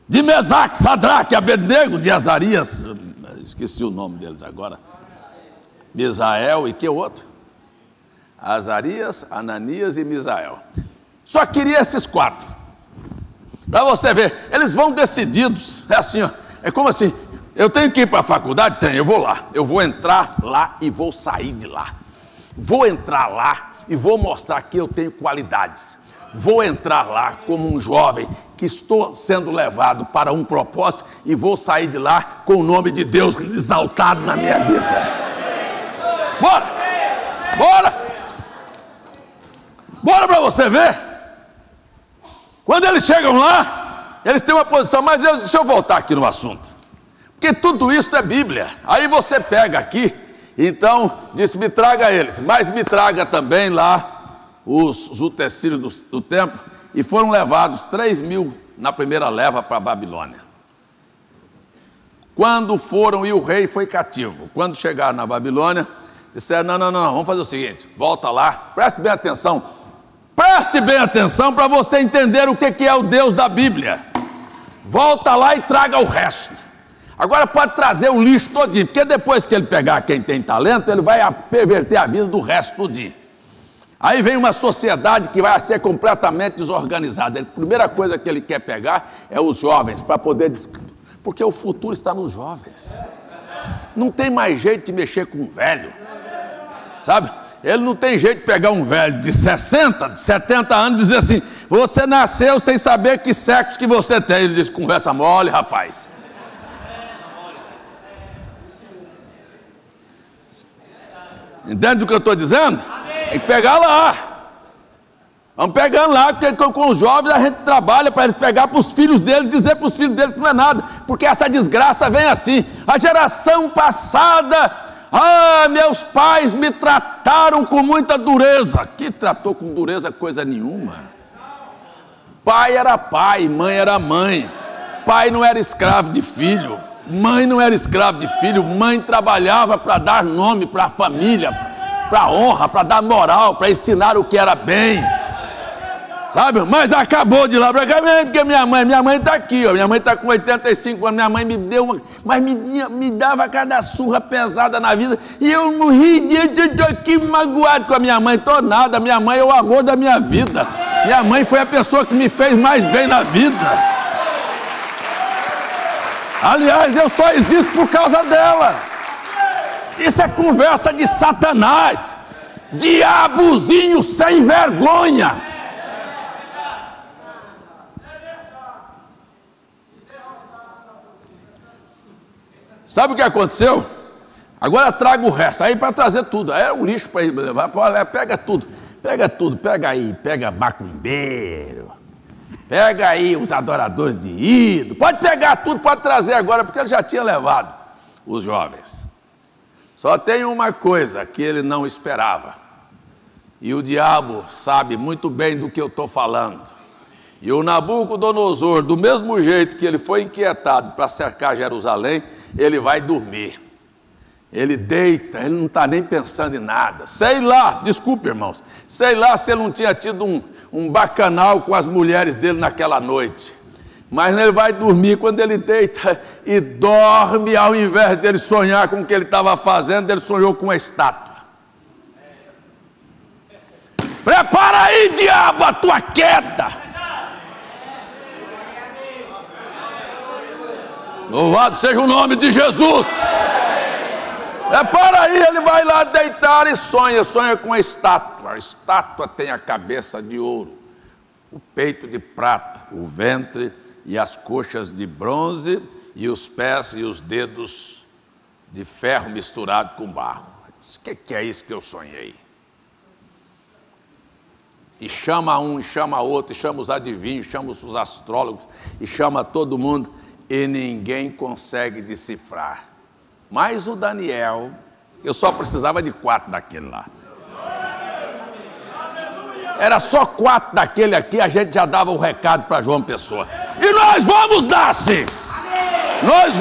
de Mesaque, Sadraque, Abednego, de Azarias, esqueci o nome deles agora, Misael e que outro? Azarias, Ananias e Misael. Só queria esses 4. Para você ver, eles vão decididos. É assim, ó, é como assim, eu tenho que ir para a faculdade? Tenho, eu vou lá. Eu vou entrar lá e vou sair de lá. Vou entrar lá e vou mostrar que eu tenho qualidades. Vou entrar lá como um jovem que estou sendo levado para um propósito e vou sair de lá com o nome de Deus exaltado na minha vida. Bora! Bora! Bora para você ver. Quando eles chegam lá, eles têm uma posição, mas deixa eu voltar aqui no assunto. Porque tudo isso é Bíblia. Aí você pega aqui, então, disse, me traga eles, mas me traga também lá os utensílios do templo, e foram levados 3.000 na primeira leva para a Babilônia. Quando foram, e o rei foi cativo, quando chegaram na Babilônia, disseram, não, vamos fazer o seguinte, volta lá, preste bem atenção para você entender o que é o Deus da Bíblia. Volta lá e traga o resto. Agora pode trazer o lixo todinho, porque depois que ele pegar quem tem talento, ele vai perverter a vida do resto todinho. Aí vem uma sociedade que vai ser completamente desorganizada. A primeira coisa que ele quer pegar é os jovens, para poder... Porque o futuro está nos jovens. Não tem mais jeito de mexer com o velho, sabe? Ele não tem jeito de pegar um velho de 60, de 70 anos e dizer assim, você nasceu sem saber que sexo que você tem. Ele diz, conversa mole, rapaz. Entende o que eu estou dizendo? Tem que pegar lá. Vamos pegando lá, porque com os jovens a gente trabalha para eles pegar para os filhos deles, dizer para os filhos deles que não é nada, porque essa desgraça vem assim. A geração passada, meus pais me trataram com muita dureza. Que tratou com dureza coisa nenhuma. Pai era pai, mãe era mãe. Pai não era escravo de filho, mãe não era escravo de filho. Mãe trabalhava para dar nome para a família, para honra, para dar moral, para ensinar o que era bem. Sabe, mas acabou de lá para cá, porque minha mãe está aqui, ó, minha mãe está com 85 anos, minha mãe me deu uma, mas me dava cada surra pesada na vida, e eu morri, estou aqui magoado com a minha mãe, estou nada, minha mãe é o amor da minha vida, minha mãe foi a pessoa que me fez mais bem na vida, aliás, eu só existo por causa dela. Isso é conversa de Satanás, diabozinho sem vergonha. Sabe o que aconteceu? Agora traga o resto, aí para trazer tudo, aí é o lixo para ir levar, pega tudo, pega aí, pega macumbeiro, pega aí os adoradores de ídolo, pode pegar tudo, pode trazer agora, porque ele já tinha levado os jovens. Só tem uma coisa que ele não esperava, e o diabo sabe muito bem do que eu estou falando, e o Nabucodonosor, do mesmo jeito que ele foi inquietado para cercar Jerusalém, ele vai dormir, ele deita, ele não está nem pensando em nada, sei lá, desculpe irmãos, sei lá se ele não tinha tido um bacanal com as mulheres dele naquela noite, mas ele vai dormir. Quando ele deita e dorme, ao invés dele sonhar com o que ele estava fazendo, ele sonhou com a estátua. Prepara aí, diabo, a tua queda. Louvado seja o nome de Jesus. Para aí, ele vai lá deitar e sonha com a estátua. A estátua tem a cabeça de ouro, o peito de prata, o ventre e as coxas de bronze, e os pés e os dedos de ferro misturado com barro. O que é isso que eu sonhei? E chama um, e chama outro, e chama os adivinhos, chama os astrólogos, e chama todo mundo, e ninguém consegue decifrar. Mas o Daniel, eu só precisava de 4 daquele lá. Era só 4 daquele aqui, a gente já dava o recado para João Pessoa. E nós vamos dar, sim. Nós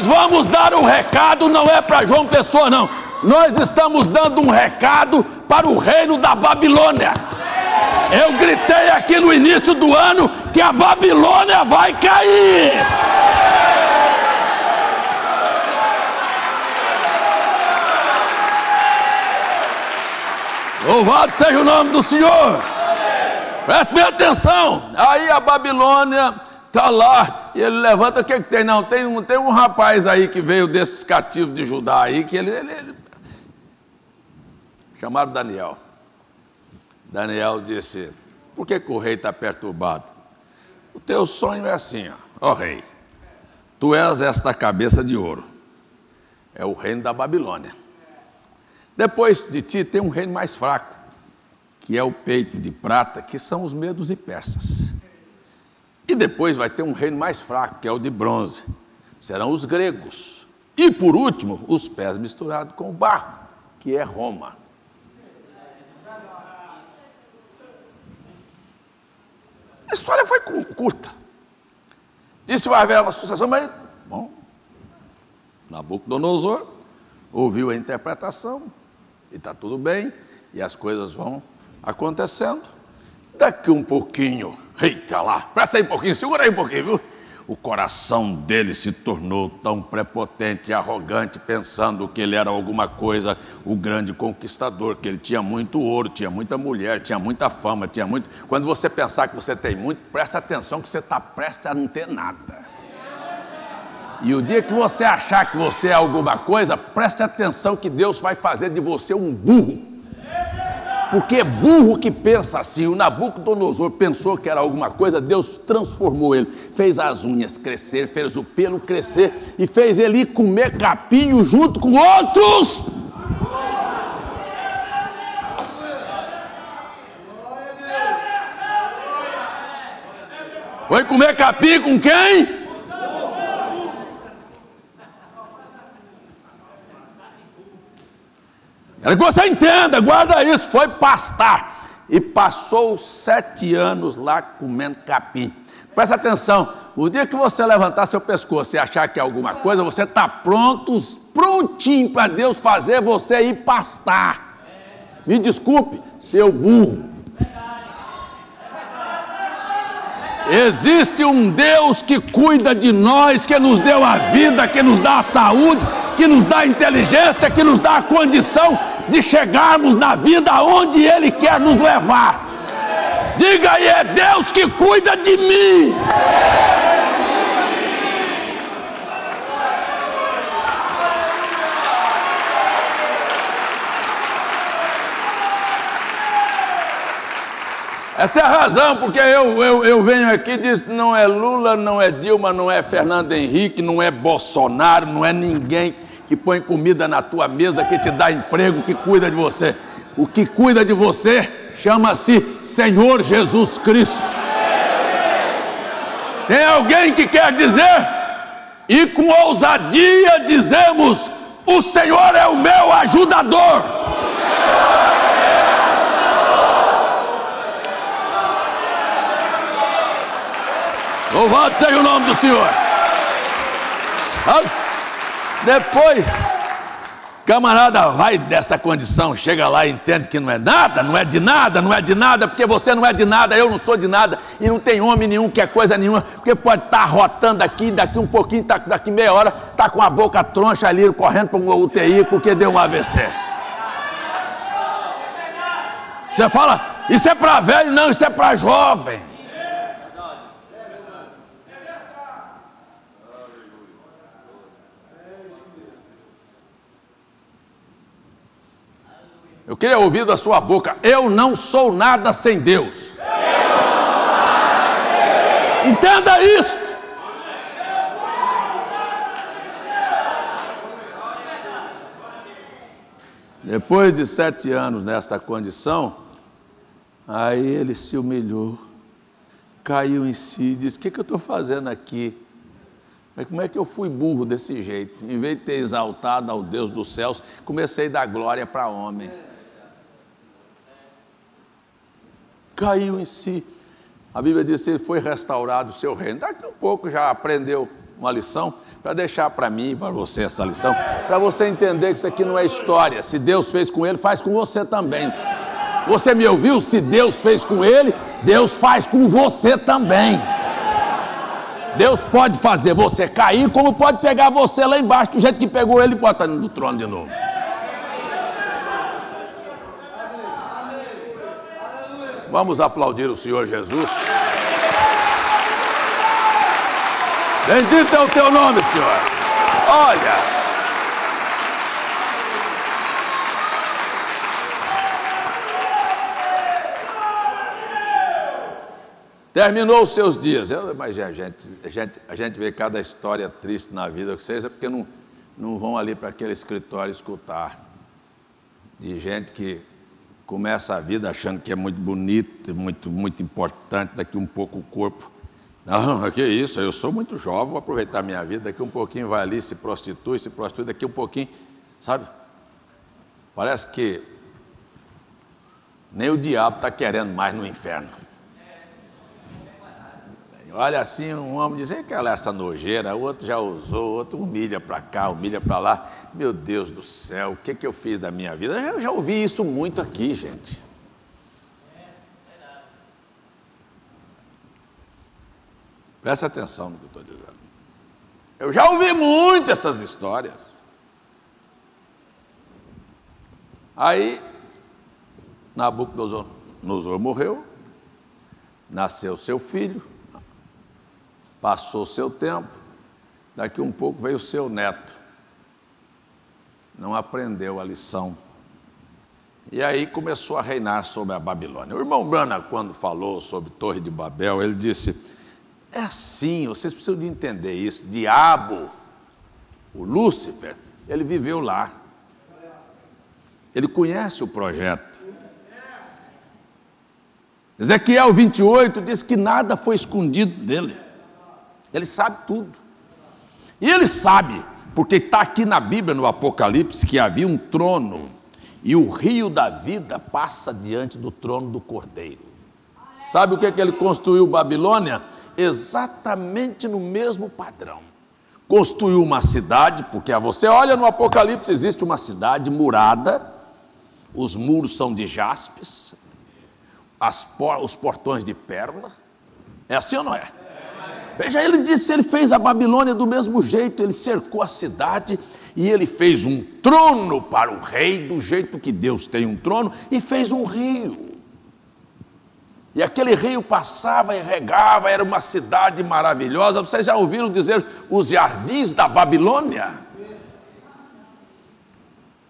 vamos dar o recado, não é para João Pessoa, não. Nós estamos dando um recado para o reino da Babilônia. Eu gritei aqui no início do ano que a Babilônia vai cair. Louvado seja o nome do Senhor. Preste bem atenção. Aí a Babilônia está lá, e ele levanta, o que tem? Não, tem um rapaz aí que veio desses cativos de Judá aí, que ele chamaram Daniel. Daniel disse: por que o rei está perturbado? O teu sonho é assim, ó rei, tu és esta cabeça de ouro, é o reino da Babilônia. Depois de ti tem um reino mais fraco, que é o peito de prata, que são os medos e persas. E depois vai ter um reino mais fraco, que é o de bronze, serão os gregos. E por último, os pés misturados com o barro, que é Roma. A história foi curta. Disse: vai haver uma sucessão, mas, bom, Nabucodonosor ouviu a interpretação, e está tudo bem, e as coisas vão acontecendo. Daqui um pouquinho, eita lá, presta aí um pouquinho, segura aí um pouquinho, viu? O coração dele se tornou tão prepotente e arrogante, pensando que ele era alguma coisa, o grande conquistador, que ele tinha muito ouro, tinha muita mulher, tinha muita fama, tinha muito... Quando você pensar que você tem muito, presta atenção que você está prestes a não ter nada. E o dia que você achar que você é alguma coisa, preste atenção que Deus vai fazer de você um burro. Porque é burro que pensa assim. O Nabucodonosor pensou que era alguma coisa, Deus transformou ele, fez as unhas crescer, fez o pelo crescer e fez ele ir comer capinho junto com outros. Foi comer capim com quem? Quero que você entenda, guarda isso. Foi pastar e passou 7 anos lá comendo capim. Presta atenção, o dia que você levantar seu pescoço e achar que é alguma coisa, você está prontinho para Deus fazer você ir pastar. Me desculpe, seu burro. Existe um Deus que cuida de nós, que nos deu a vida, que nos dá a saúde, que nos dá a inteligência, que nos dá a condição de chegarmos na vida aonde Ele quer nos levar. Diga aí: é Deus que cuida de mim. Essa é a razão porque eu venho aqui e diz: não é Lula, não é Dilma, não é Fernando Henrique, não é Bolsonaro, não é ninguém que põe comida na tua mesa, que te dá emprego, que cuida de você. O que cuida de você chama-se Senhor Jesus Cristo. Tem alguém que quer dizer? E com ousadia dizemos: o Senhor é o meu ajudador. Louvado seja o nome do Senhor. Depois, camarada vai dessa condição, chega lá e entende que não é nada, não é de nada, não é de nada, porque você não é de nada, eu não sou de nada, e não tem homem nenhum que é coisa nenhuma, porque pode estar rotando aqui, daqui um pouquinho, daqui meia hora, está com a boca troncha ali, correndo para uma UTI, porque deu um AVC. Você fala: isso é para velho? Não, isso é para jovem. Eu queria ouvir da sua boca: eu não sou nada sem Deus. Entenda isto. Depois de 7 anos nesta condição, aí ele se humilhou, caiu em si e disse: o que eu estou fazendo aqui? Mas como é que eu fui burro desse jeito? Em vez de ter exaltado ao Deus dos céus, comecei a dar glória para homem. caiu em si. A Bíblia diz que ele foi restaurado o seu reino. Daqui a pouco já aprendeu uma lição, para deixar para mim e para você essa lição, para você entender que isso aqui não é história. Se Deus fez com ele, faz com você também. Você me ouviu? Se Deus fez com ele, Deus faz com você também. Deus pode fazer você cair, como pode pegar você lá embaixo, do jeito que pegou ele e bota no trono de novo. Vamos aplaudir o Senhor Jesus. Bendito é o teu nome, Senhor. Olha. Terminou os seus dias. Mas a gente vê cada história triste na vida de vocês, é porque não vão ali para aquele escritório escutar. De gente que começa a vida achando que é muito bonito, muito importante, daqui um pouco o corpo. Não, que isso, eu sou muito jovem, vou aproveitar a minha vida, daqui um pouquinho vai ali, se prostitui, daqui um pouquinho, sabe? Parece que nem o diabo está querendo mais no inferno. Olha assim, um homem diz, que essa nojeira, o outro já usou, o outro humilha para cá, humilha para lá. Meu Deus do céu, o que eu fiz da minha vida? Eu já ouvi isso muito aqui, gente. Presta atenção no que eu estou dizendo. Eu já ouvi muito essas histórias. Aí, Nabucodonosor morreu, nasceu seu filho, passou o seu tempo, daqui um pouco veio o seu neto. Não aprendeu a lição. E aí começou a reinar sobre a Babilônia. O irmão Branham, quando falou sobre Torre de Babel, ele disse, é assim, vocês precisam de entender isso. Diabo, o Lúcifer, ele viveu lá. Ele conhece o projeto. Ezequiel 28 diz que nada foi escondido dele. Ele sabe tudo. E ele sabe, porque está aqui na Bíblia, no Apocalipse, que havia um trono e o rio da vida passa diante do trono do Cordeiro. Sabe o que ele construiu, Babilônia? Exatamente no mesmo padrão. Construiu uma cidade, porque você olha no Apocalipse, existe uma cidade murada, os muros são de jaspes, os portões de pérola. É assim ou não é? Veja, ele disse, ele fez a Babilônia do mesmo jeito, ele cercou a cidade e ele fez um trono para o rei, do jeito que Deus tem um trono, e fez um rio. E aquele rio passava e regava, era uma cidade maravilhosa. Vocês já ouviram dizer os jardins da Babilônia?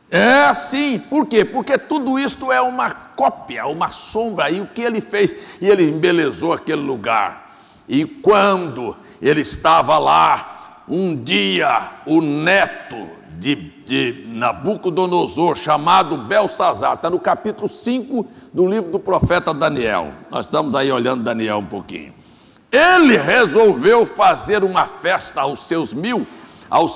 É assim, por quê? Porque tudo isto é uma cópia, uma sombra. E o que ele fez? E ele embelezou aquele lugar. E quando ele estava lá, um dia o neto de Nabucodonosor, chamado Belsazar, está no capítulo 5 do livro do profeta Daniel. Nós estamos aí olhando Daniel um pouquinho. Ele resolveu fazer uma festa aos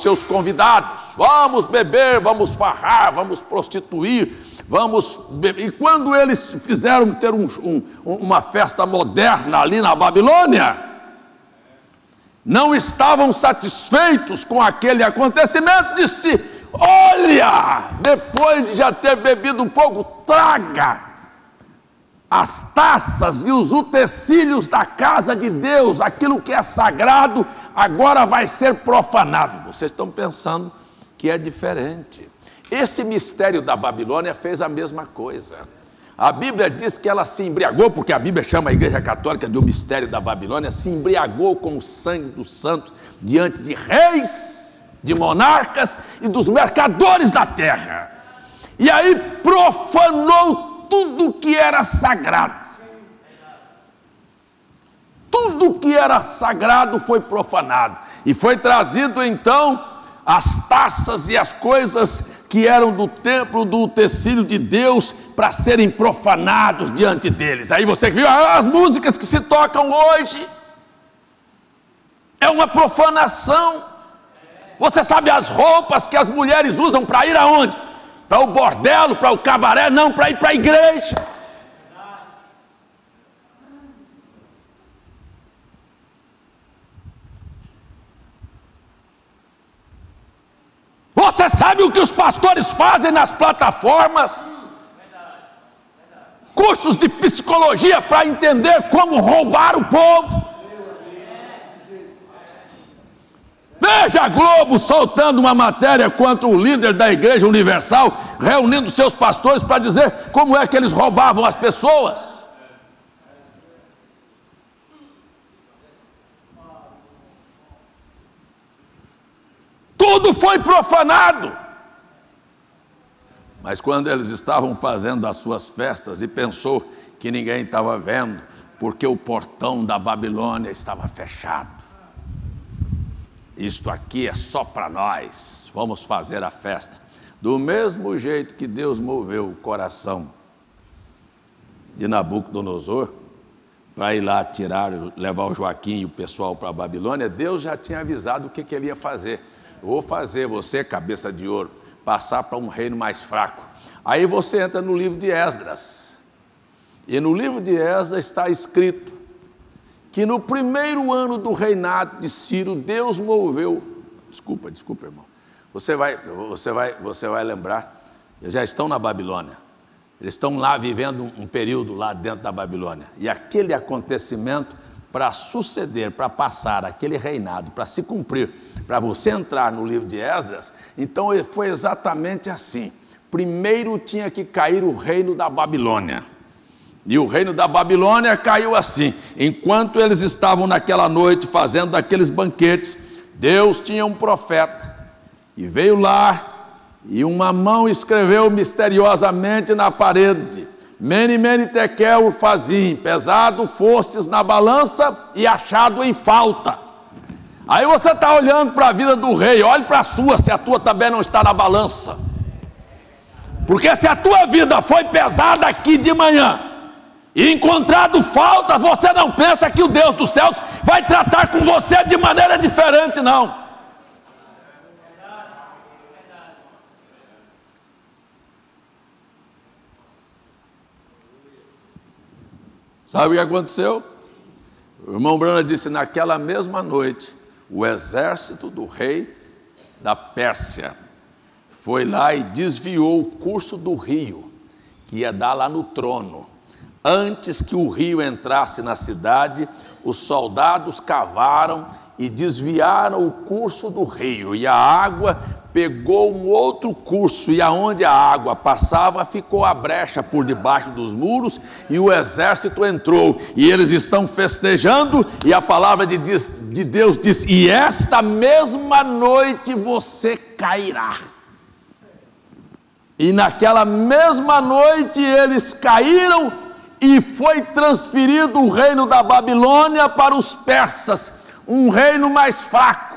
seus convidados. Vamos beber, vamos farrar, vamos prostituir, vamos beber. E quando eles fizeram ter uma festa moderna ali na Babilônia, não estavam satisfeitos com aquele acontecimento, disse, olha, depois de já ter bebido um pouco, traga as taças e os utensílios da casa de Deus, aquilo que é sagrado, agora vai ser profanado. Vocês estão pensando que é diferente. Esse mistério da Babilônia fez a mesma coisa. A Bíblia diz que ela se embriagou, porque a Bíblia chama a Igreja Católica de o mistério da Babilônia, se embriagou com o sangue dos santos diante de reis, de monarcas e dos mercadores da terra. E aí profanou tudo que era sagrado. Tudo que era sagrado foi profanado. E foi trazido então as taças e as coisas que eram do templo, do utensílio de Deus, para serem profanados diante deles. Aí você viu as músicas que se tocam hoje, é uma profanação. Você sabe as roupas que as mulheres usam para ir aonde? Para o bordelo, para o cabaré? Não, para ir para a igreja. Você sabe o que os pastores fazem nas plataformas? Cursos de psicologia para entender como roubar o povo. Veja a Globo soltando uma matéria contra o líder da Igreja Universal, reunindo seus pastores para dizer como é que eles roubavam as pessoas. Tudo foi profanado. Mas quando eles estavam fazendo as suas festas e pensou que ninguém estava vendo, porque o portão da Babilônia estava fechado. Isto aqui é só para nós, vamos fazer a festa. Do mesmo jeito que Deus moveu o coração de Nabucodonosor para ir lá levar o Joaquim e o pessoal para a Babilônia, Deus já tinha avisado o que ele ia fazer. Eu vou fazer você, cabeça de ouro, passar para um reino mais fraco. Aí você entra no livro de Esdras. E no livro de Esdras está escrito que no primeiro ano do reinado de Ciro, Deus moveu. Desculpa, irmão. Você vai lembrar, eles já estão na Babilônia. Eles estão lá vivendo um período lá dentro da Babilônia. E aquele acontecimento, para suceder, para passar aquele reinado, para se cumprir, para você entrar no livro de Esdras, então foi exatamente assim. Primeiro tinha que cair o reino da Babilônia. E o reino da Babilônia caiu assim. Enquanto eles estavam naquela noite fazendo aqueles banquetes, Deus tinha um profeta. E veio lá, e uma mão escreveu misteriosamente na parede: Mene, mene, tekel, urfazim, pesado fostes na balança e achado em falta. Aí você está olhando para a vida do rei, olhe para a sua, se a tua também não está na balança. Porque se a tua vida foi pesada aqui de manhã, e encontrado falta, você não pensa que o Deus dos céus vai tratar com você de maneira diferente, não. Sabe o que aconteceu? O irmão Brana disse: naquela mesma noite, o exército do rei da Pérsia foi lá e desviou o curso do rio, que ia dar lá no trono. Antes que o rio entrasse na cidade, os soldados cavaram e desviaram o curso do rio, e a água pegou um outro curso, e aonde a água passava, ficou a brecha por debaixo dos muros, e o exército entrou, e eles estão festejando, e a palavra de Deus diz: e esta mesma noite você cairá. E naquela mesma noite eles caíram, e foi transferido o reino da Babilônia para os persas, um reino mais fraco.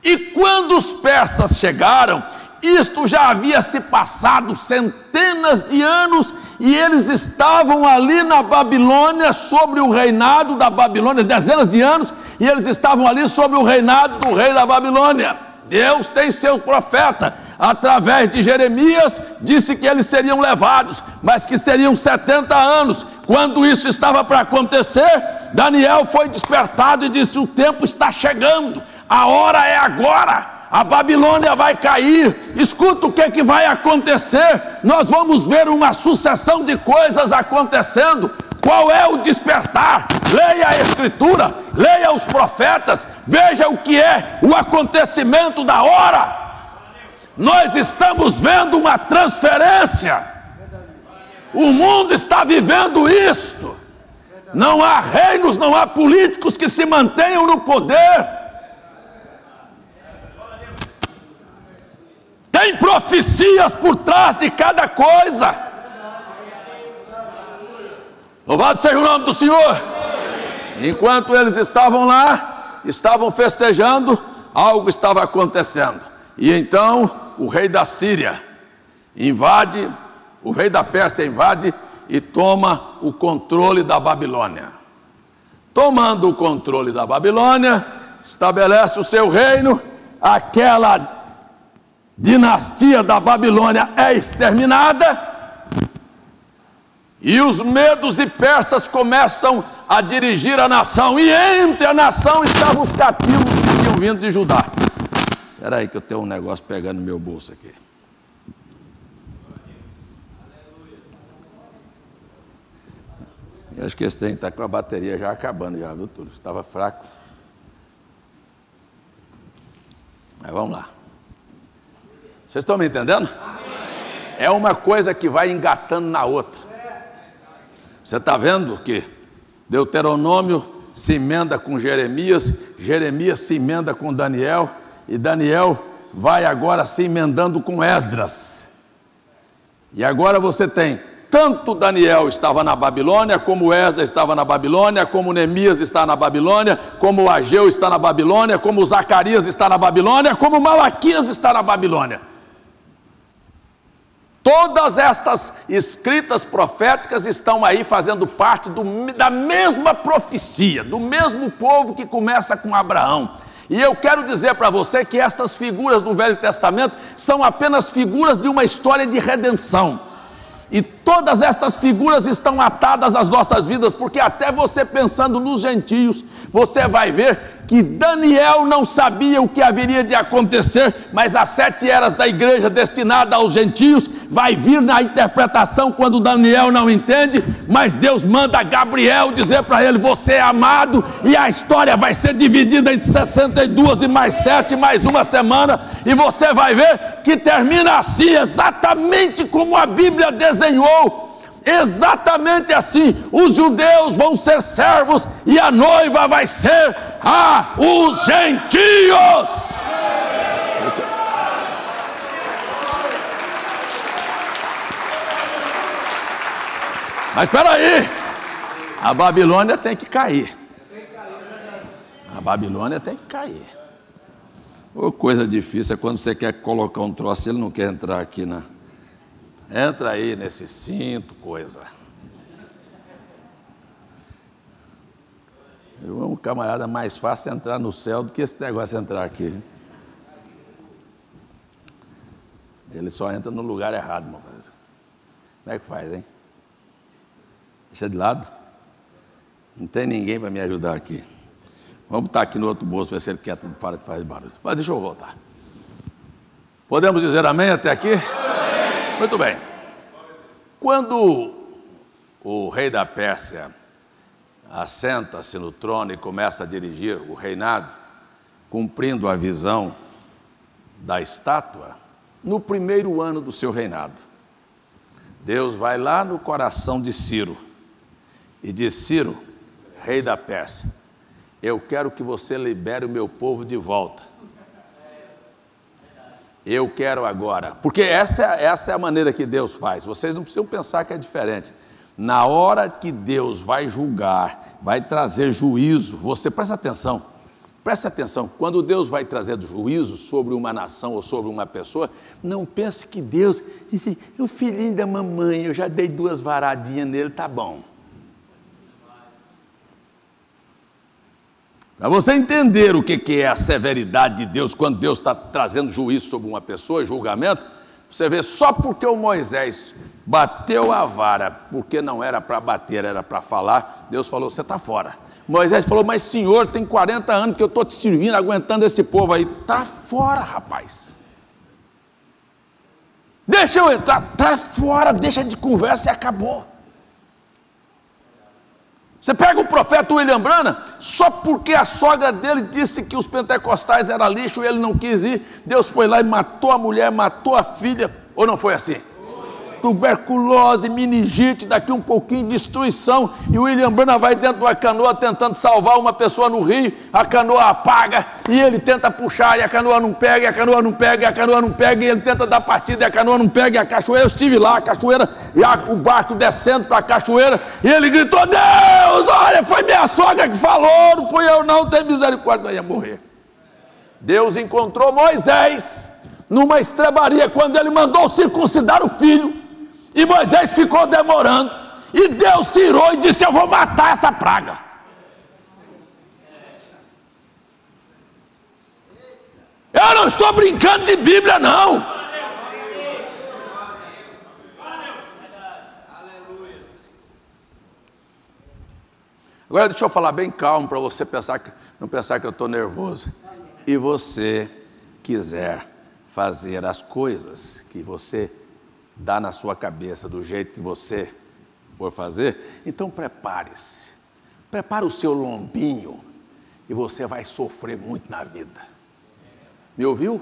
E quando os persas chegaram, isto já havia se passado centenas de anos, e eles estavam ali na Babilônia, sobre o reinado da Babilônia, dezenas de anos, e eles estavam ali sobre o reinado do rei da Babilônia. Deus tem seus profetas, através de Jeremias, disse que eles seriam levados, mas que seriam 70 anos. Quando isso estava para acontecer, Daniel foi despertado e disse: o tempo está chegando, a hora é agora, a Babilônia vai cair. Escuta o que vai acontecer. Nós vamos ver uma sucessão de coisas acontecendo. Qual é o despertar? Leia a Escritura, leia os profetas, veja o que é o acontecimento da hora. Nós estamos vendo uma transferência. O mundo está vivendo isto. Não há reinos, não há políticos que se mantenham no poder. Tem profecias por trás de cada coisa. Louvado seja o nome do Senhor. Enquanto eles estavam lá, estavam festejando, algo estava acontecendo. E então o rei da Síria invade, o rei da Pérsia invade e toma o controle da Babilônia. Tomando o controle da Babilônia, estabelece o seu reino. Aquela dinastia da Babilônia é exterminada. E os medos e persas começam a dirigir a nação. E entre a nação estavam os cativos que tinham vindo de Judá. Espera aí que eu tenho um negócio pegando no meu bolso aqui. Eu acho que esse trem está com a bateria já acabando, já, viu, Túlio? Estava fraco. Mas vamos lá. Vocês estão me entendendo? É uma coisa que vai engatando na outra. Você está vendo que Deuteronômio se emenda com Jeremias, Jeremias se emenda com Daniel, e Daniel vai agora se emendando com Esdras. E agora você tem, tanto Daniel estava na Babilônia, como Esdras estava na Babilônia, como Neemias está na Babilônia, como Ageu está na Babilônia, como Zacarias está na Babilônia, como Malaquias está na Babilônia. Todas estas escritas proféticas estão aí fazendo parte da mesma profecia, do mesmo povo que começa com Abraão. E eu quero dizer para você que estas figuras do Velho Testamento são apenas figuras de uma história de redenção. E todas estas figuras estão atadas às nossas vidas, porque até você pensando nos gentios, você vai ver que Daniel não sabia o que haveria de acontecer, mas as 7 eras da igreja destinada aos gentios vai vir na interpretação quando Daniel não entende, mas Deus manda Gabriel dizer para ele: você é amado, e a história vai ser dividida entre 62 e mais 7, mais uma semana, e você vai ver que termina assim, exatamente como a Bíblia desenhou. Exatamente assim, os judeus vão ser servos e a noiva vai ser os gentios. Mas espera aí, a Babilônia tem que cair. A Babilônia tem que cair. Ô, coisa difícil é quando você quer colocar um troço, ele não quer entrar aqui na... Entra aí nesse cinto, coisa. Eu amo, camarada, mais fácil entrar no céu do que esse negócio entrar aqui. Ele só entra no lugar errado, irmão. Como é que faz, hein? Deixa de lado. Não tem ninguém para me ajudar aqui. Vamos botar aqui no outro bolso, ver se ele quieto, para de fazer barulho. Mas deixa eu voltar. Podemos dizer amém até aqui? Muito bem. Quando o rei da Pérsia assenta-se no trono e começa a dirigir o reinado, cumprindo a visão da estátua, no primeiro ano do seu reinado, Deus vai lá no coração de Ciro e diz: Ciro, rei da Pérsia, eu quero que você libere o meu povo de volta. Eu quero agora, porque essa é a maneira que Deus faz, vocês não precisam pensar que é diferente. Na hora que Deus vai julgar, vai trazer juízo, você presta atenção, quando Deus vai trazer juízo sobre uma nação ou sobre uma pessoa, não pense que Deus, o filhinho da mamãe, eu já dei 2 varadinhas nele, tá bom. Para você entender o que é a severidade de Deus, quando Deus está trazendo juízo sobre uma pessoa, julgamento, você vê, só porque o Moisés bateu a vara, porque não era para bater, era para falar, Deus falou: você está fora. Moisés falou: mas Senhor, tem 40 anos que eu estou te servindo, aguentando este povo aí. Está fora, rapaz. Deixa eu entrar, está fora, deixa de conversa e acabou. Você pega o profeta William Branham, só porque a sogra dele disse que os pentecostais eram lixo e ele não quis ir, Deus foi lá e matou a mulher, matou a filha, ou não foi assim? Tuberculose, meningite, daqui um pouquinho, destruição, e o William Branham vai dentro de uma canoa tentando salvar uma pessoa no rio, a canoa apaga, e ele tenta puxar, e a canoa não pega, e a canoa não pega, e a canoa não pega, e ele tenta dar partida, e a canoa não pega, e a cachoeira, eu estive lá, a cachoeira, o barco descendo para a cachoeira, e ele gritou: Deus, olha, foi minha sogra que falou, não fui eu não, tem misericórdia, eu ia morrer. Deus encontrou Moisés numa estrebaria, quando ele mandou circuncidar o filho, e Moisés ficou demorando, e Deus se irou e disse: eu vou matar essa praga. Eu não estou brincando de Bíblia, não. Agora deixa eu falar bem calmo, para você não pensar que eu estou nervoso. E você quiser fazer as coisas que você dá na sua cabeça, do jeito que você for fazer, então prepare-se. Prepare o seu lombinho e você vai sofrer muito na vida. Me ouviu?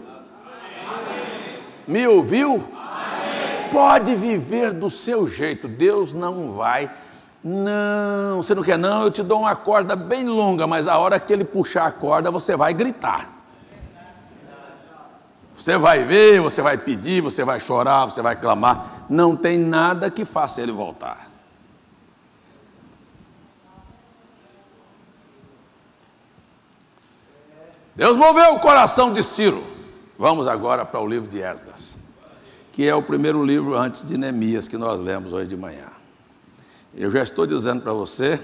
Me ouviu? Pode viver do seu jeito, Deus não vai. Não, você não quer não, eu te dou uma corda bem longa, mas a hora que ele puxar a corda, você vai gritar. Você vai ver, você vai pedir, você vai chorar, você vai clamar. Não tem nada que faça ele voltar. Deus moveu o coração de Ciro. Vamos agora para o livro de Esdras, que é o primeiro livro antes de Neemias que nós lemos hoje de manhã. Eu já estou dizendo para você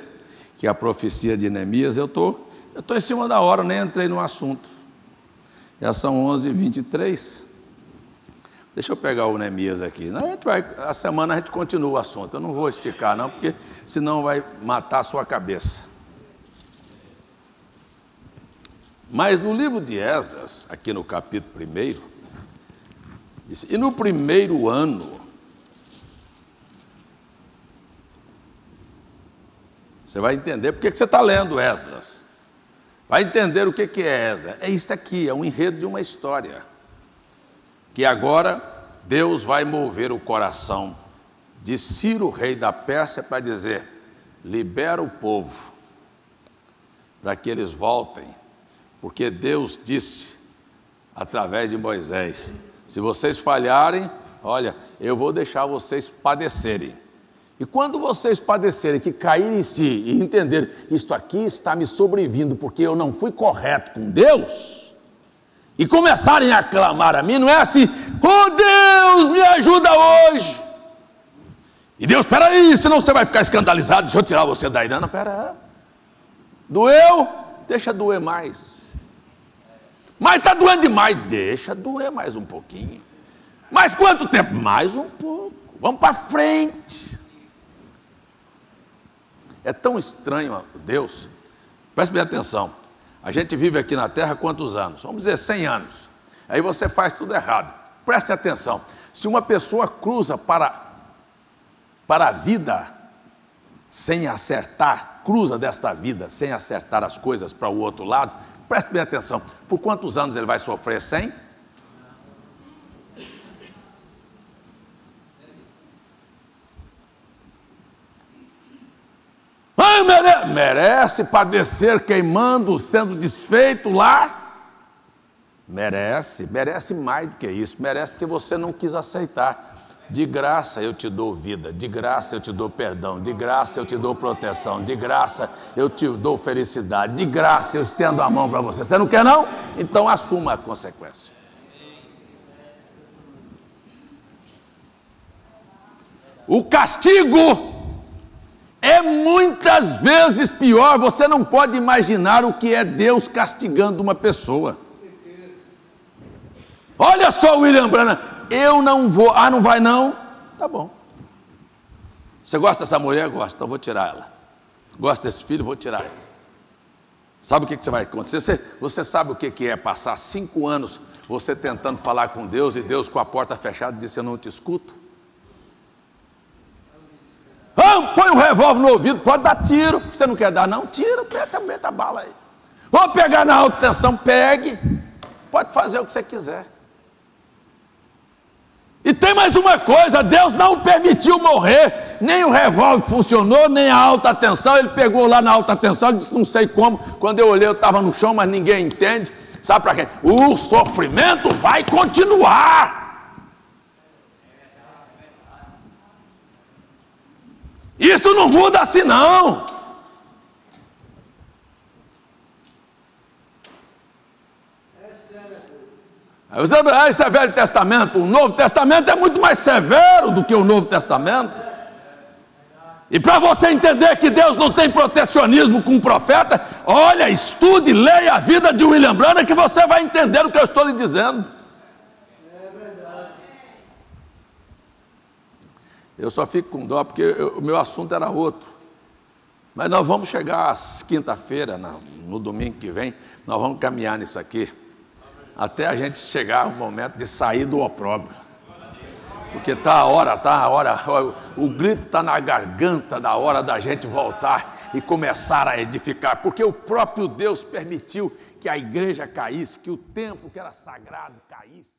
que a profecia de Neemias, eu estou em cima da hora, nem entrei no assunto. Já são 11h23. Deixa eu pegar o Neemias aqui. A semana a gente continua o assunto. Eu não vou esticar não, porque senão vai matar a sua cabeça. Mas no livro de Esdras, aqui no capítulo 1, e no primeiro ano, você vai entender por que você está lendo Esdras. Vai entender o que é Esdras. É isso aqui, é um enredo de uma história. Que agora Deus vai mover o coração de Ciro, rei da Pérsia, para dizer: libera o povo, para que eles voltem. Porque Deus disse, através de Moisés: se vocês falharem, olha, eu vou deixar vocês padecerem. E quando vocês padecerem, que caírem em si e entenderem, isto aqui está me sobrevindo porque eu não fui correto com Deus, e começarem a clamar a mim, não é assim: oh Deus, me ajuda hoje. E Deus, espera aí, senão você vai ficar escandalizado, deixa eu tirar você daí. Não, espera. Doeu? Deixa doer mais. Mas está doendo demais, deixa doer mais um pouquinho. Mas quanto tempo? Mais um pouco. Vamos para frente. É tão estranho Deus. Preste bem atenção. A gente vive aqui na Terra quantos anos? Vamos dizer 100 anos. Aí você faz tudo errado. Preste atenção. Se uma pessoa cruza para a vida sem acertar, cruza desta vida sem acertar as coisas para o outro lado, preste bem atenção. Por quantos anos ele vai sofrer? 100? Merece padecer queimando, sendo desfeito lá? Merece mais do que isso. Merece porque você não quis aceitar. De graça eu te dou vida, de graça eu te dou perdão, de graça eu te dou proteção, de graça eu te dou felicidade, de graça eu estendo a mão para você. Você não quer não? Então assuma a consequência. O castigo é muitas vezes pior. Você não pode imaginar o que é Deus castigando uma pessoa. Olha só o William Branham: eu não vou. Ah, não vai não? Tá bom. Você gosta dessa mulher? Gosta, então vou tirar ela. Gosta desse filho? Vou tirar ele. Sabe o que vai acontecer? Você sabe o que é passar 5 anos você tentando falar com Deus e Deus com a porta fechada disse: eu não te escuto? Ah, põe um revólver no ouvido, pode dar tiro. Você não quer dar não? Tira, meta a bala aí. Vou pegar na alta tensão, pegue. Pode fazer o que você quiser. E tem mais uma coisa: Deus não permitiu morrer. Nem o revólver funcionou, nem a alta tensão. Ele pegou lá na alta tensão e disse: não sei como. Quando eu olhei, eu estava no chão, mas ninguém entende. Sabe para quê? O sofrimento vai continuar. Isso não muda assim não. Isso é Velho Testamento. O Novo Testamento é muito mais severo do que o Novo Testamento. E para você entender que Deus não tem protecionismo com o profeta, olha, estude, leia a vida de William Branham, que você vai entender o que eu estou lhe dizendo. Eu só fico com dó porque o meu assunto era outro. Mas nós vamos chegar quinta-feira, no domingo que vem, nós vamos caminhar nisso aqui. até a gente chegar o momento de sair do opróbrio. Porque está a hora, o grito está na garganta da hora da gente voltar e começar a edificar, porque o próprio Deus permitiu que a igreja caísse, que o templo que era sagrado caísse.